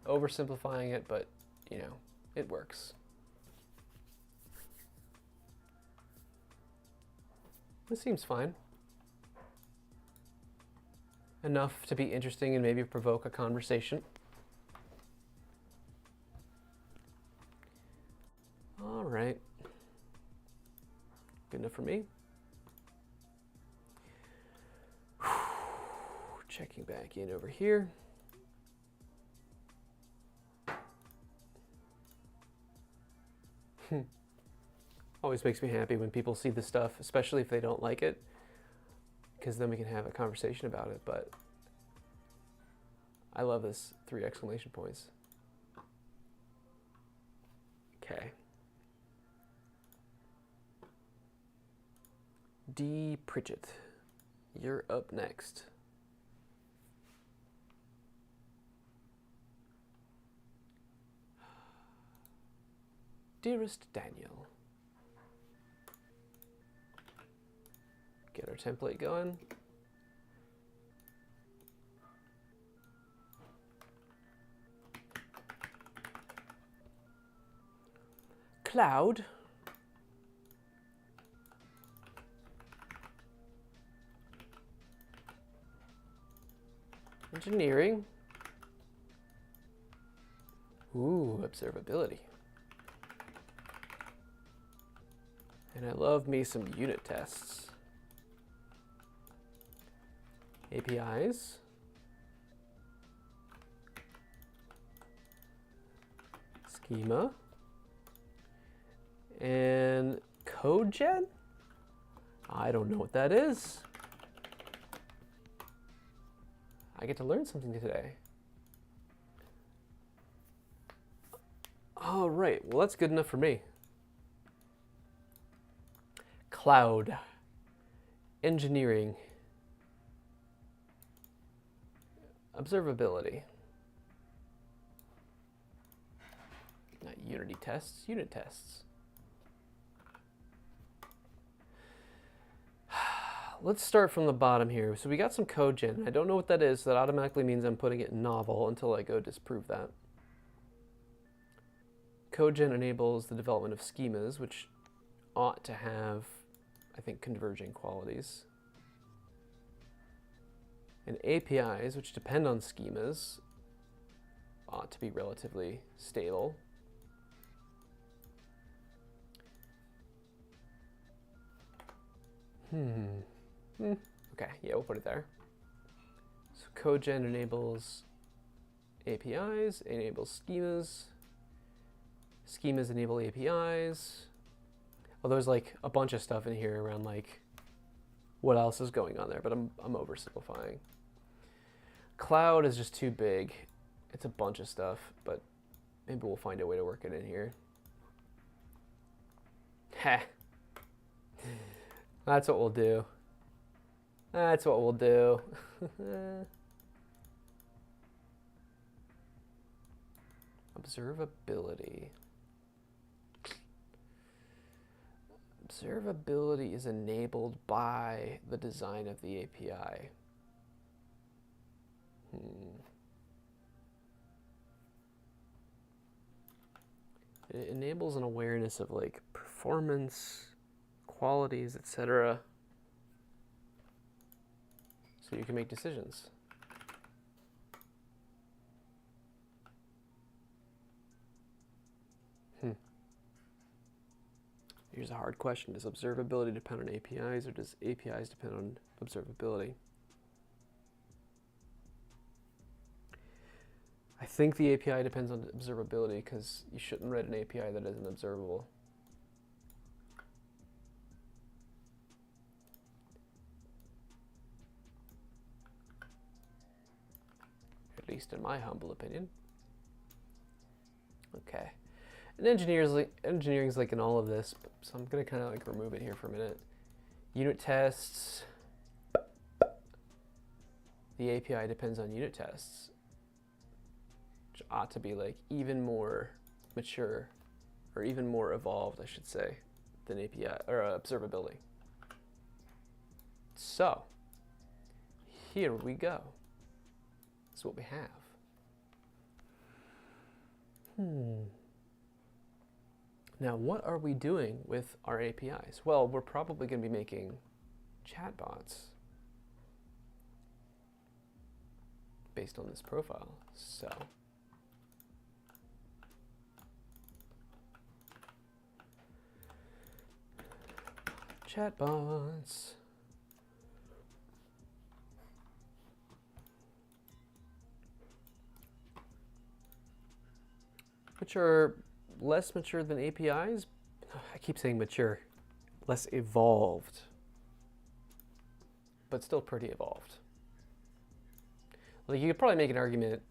Oversimplifying it, but you know, it works. This seems fine. Enough to be interesting and maybe provoke a conversation. All right. Good enough for me. Checking back in over here. Always makes me happy when people see this stuff, especially if they don't like it, because then we can have a conversation about it. But I love this 3 exclamation points. Okay. D. Pritchett, you're up next. Dearest Daniel. Get our template going. Cloud. Engineering. Ooh, observability. And I love me some unit tests. APIs. Schema. And code gen? I don't know what that is. I get to learn something today. All right, well, that's good enough for me. Cloud. Engineering. Observability. Not unity tests, unit tests. Let's start from the bottom here. So we got some code gen. I don't know what that is. So that automatically means I'm putting it in novel until I go disprove that. Code gen enables the development of schemas, which ought to have, I think, converging qualities. And APIs, which depend on schemas, ought to be relatively stable. Okay, yeah, we'll put it there. So code gen enables APIs, enables schemas. Schemas enable APIs. Well, there's like a bunch of stuff in here around like what else is going on there, but I'm oversimplifying. Cloud is just too big. It's a bunch of stuff, but maybe we'll find a way to work it in here. Heh. That's what we'll do. That's what we'll do. Observability. Observability is enabled by the design of the API. It enables an awareness of like performance, qualities, etc. So you can make decisions. Here's a hard question. Does observability depend on APIs, or does APIs depend on observability? I think the API depends on observability because you shouldn't write an API that isn't observable. At least in my humble opinion. Okay. And engineering's like in all of this, so I'm gonna kind of like remove it here for a minute. Unit tests. The API depends on unit tests, which ought to be like even more mature, or even more evolved, I should say, than API or observability. So here we go. This is what we have. Now, what are we doing with our APIs? Well, we're probably going to be making chatbots based on this profile. So chatbots. Which are less mature than APIs. I keep saying mature, less evolved, but still pretty evolved. Like you could probably make an argument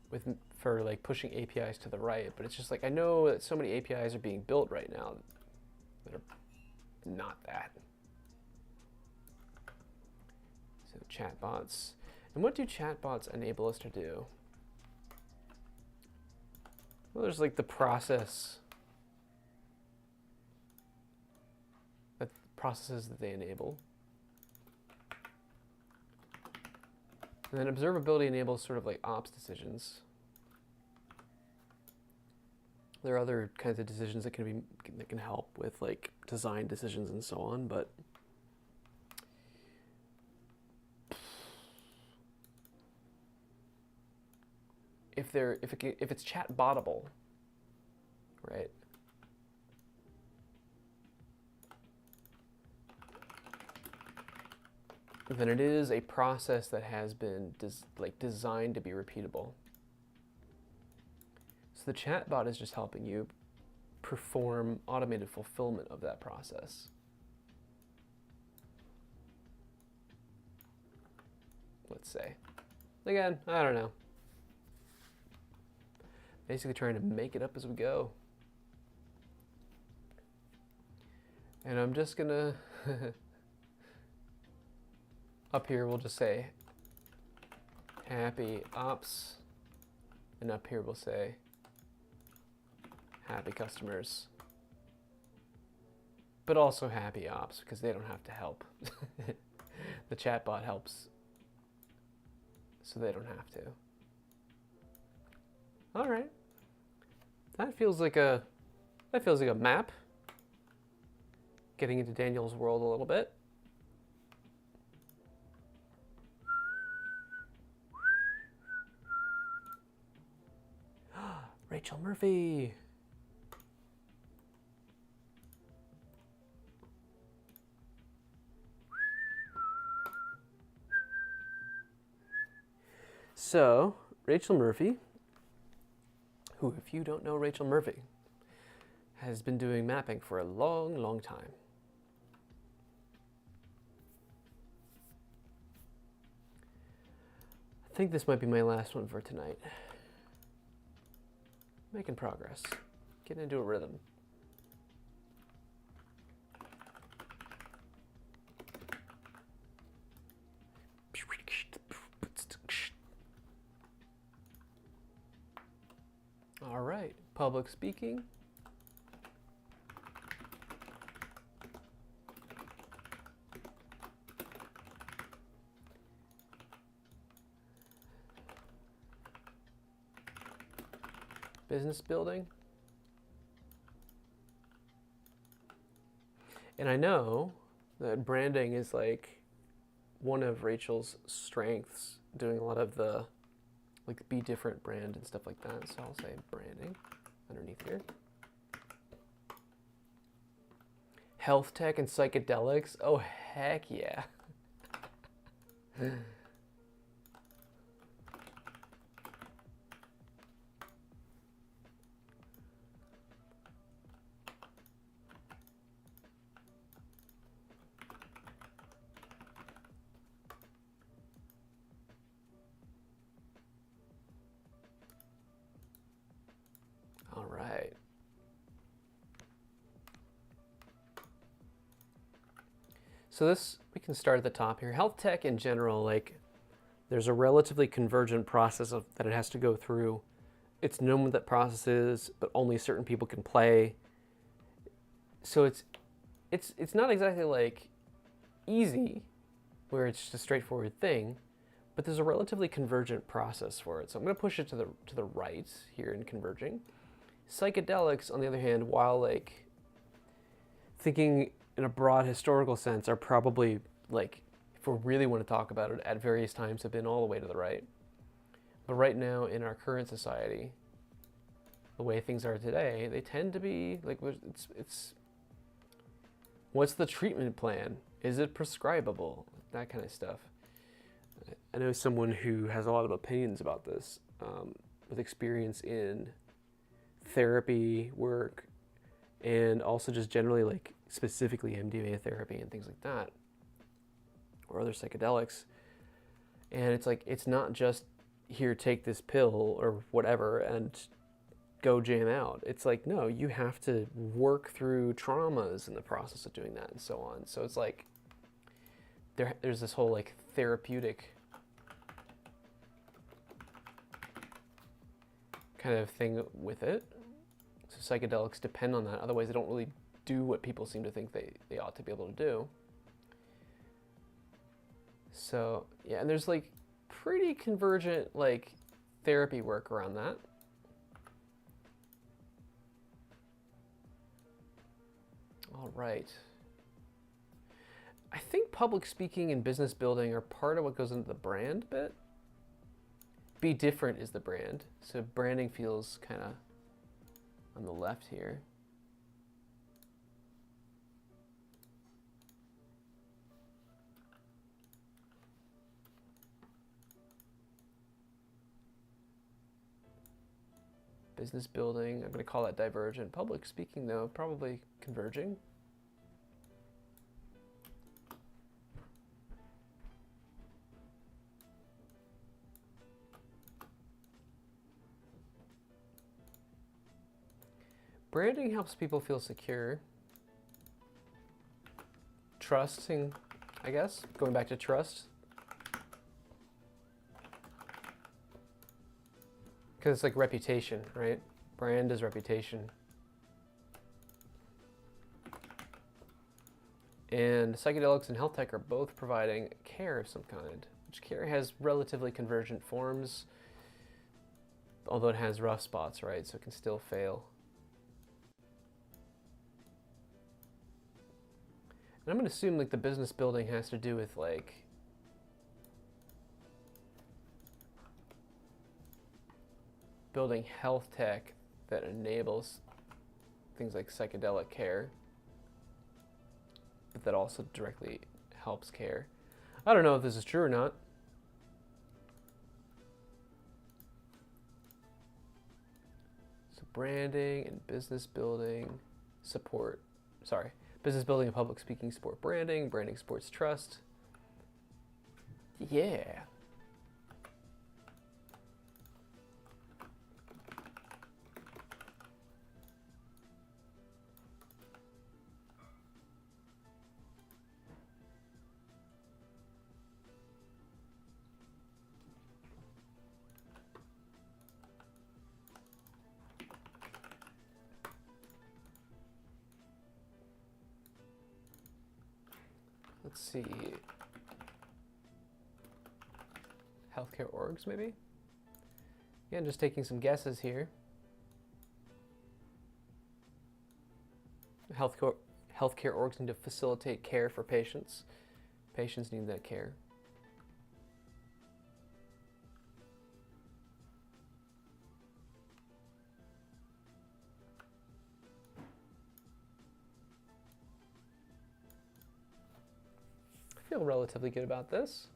for like pushing APIs to the right, but it's just like I know that so many APIs are being built right now that are not that. So chatbots. And what do chatbots enable us to do? Well, there's like the processes that they enable. And then observability enables sort of like ops decisions. There are other kinds of decisions that can help with like design decisions and so on, but if it's chatbotable, right? Then it is a process that has been designed to be repeatable. So the chatbot is just helping you perform automated fulfillment of that process. Let's say. Again, I don't know. Basically trying to make it up as we go. And I'm just gonna up here we'll just say happy ops, and up here we'll say happy customers, but also happy ops because they don't have to help. The chatbot helps, so they don't have to. All right, that feels like a map. Getting into Daniel's world a little bit. Rachel Murphy. So, Rachel Murphy, who, if you don't know Rachel Murphy, has been doing mapping for a long, long time. I think this might be my last one for tonight. Making progress, getting into a rhythm. All right, public speaking. Business building. And I know that branding is like one of Rachel's strengths, doing a lot of the like be different brand and stuff like that. So I'll say branding underneath here. Health tech and psychedelics. Oh, heck yeah. All right. So this, we can start at the top here. Health tech in general, like there's a relatively convergent process that it has to go through. It's known that processes, but only certain people can play. So it's not exactly like easy, where it's just a straightforward thing, but there's a relatively convergent process for it. So I'm going to push it to the right here in converging. Psychedelics, on the other hand, while like thinking in a broad historical sense, are probably like, if we really want to talk about it, at various times have been all the way to the right. But right now in our current society, the way things are today, they tend to be like, it's what's the treatment plan? Is it prescribable? That kind of stuff. I know someone who has a lot of opinions about this, with experience in therapy work and also just generally like specifically MDMA therapy and things like that, or other psychedelics. And it's like, it's not just here, take this pill or whatever and go jam out. It's like, no, you have to work through traumas in the process of doing that and so on. So it's like there's this whole like therapeutic kind of thing with it. So psychedelics depend on that. Otherwise, they don't really do what people seem to think they ought to be able to do. So yeah, and there's like pretty convergent like therapy work around that. All right. I think public speaking and business building are part of what goes into the brand bit. Be different is the brand. So branding feels kind of on the left here. Business building, I'm going to call that divergent. Public speaking, though, probably converging. Branding helps people feel secure. Trusting, I guess, going back to trust. Because it's like reputation, right? Brand is reputation. And psychedelics and health tech are both providing care of some kind, which care has relatively convergent forms, although it has rough spots, right? So it can still fail. And I'm going to assume like the business building has to do with like building health tech that enables things like psychedelic care, but that also directly helps care. I don't know if this is true or not. So branding and business building support, business building and public speaking support branding, branding supports trust. Yeah. Let's see. Healthcare orgs, maybe? Again, just taking some guesses here. Healthcare orgs need to facilitate care for patients. Patients need that care. I feel relatively good about this.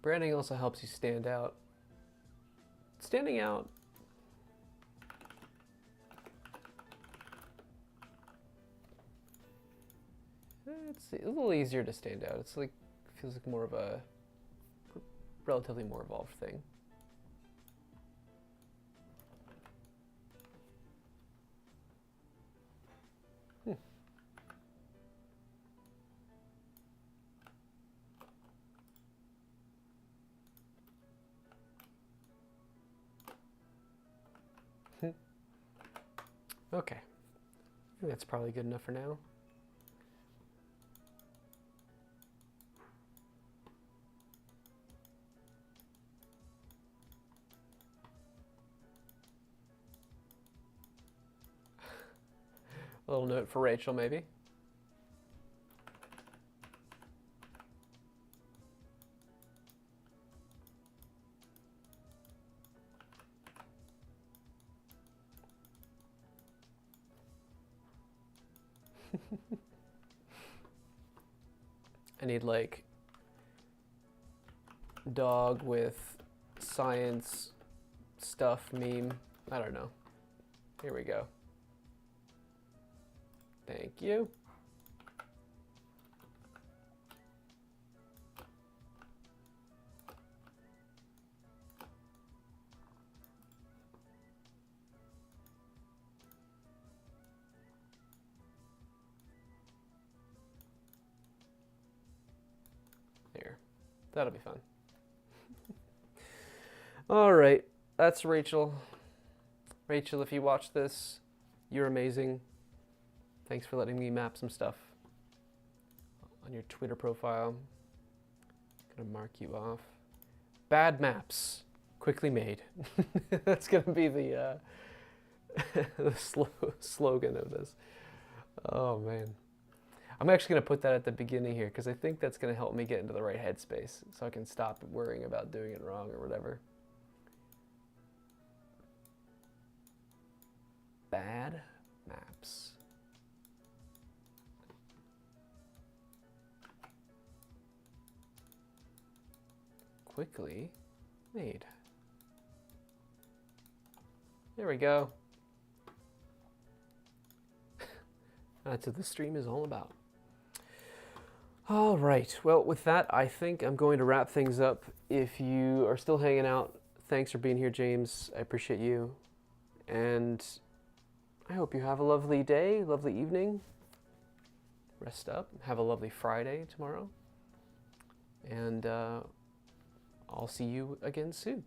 Branding also helps you stand out. Standing out. It's a little easier to stand out. It's like, feels like more of a relatively more evolved thing. Okay, I think that's probably good enough for now. A little note for Rachel, maybe. I need like dog with science stuff meme. I don't know. Here we go. Thank you. There. That'll be fun. All right. That's Rachel. Rachel, if you watch this, you're amazing. Thanks for letting me map some stuff on your Twitter profile. Gonna mark you off. Bad maps, quickly made. That's gonna be the slogan of this. Oh man. I'm actually gonna put that at the beginning here because I think that's gonna help me get into the right headspace so I can stop worrying about doing it wrong or whatever. Bad maps. Quickly made. There we go. That's what the stream is all about. All right. Well, with that, I think I'm going to wrap things up. If you are still hanging out, thanks for being here, James. I appreciate you. And I hope you have a lovely day, lovely evening. Rest up. Have a lovely Friday tomorrow. And I'll see you again soon.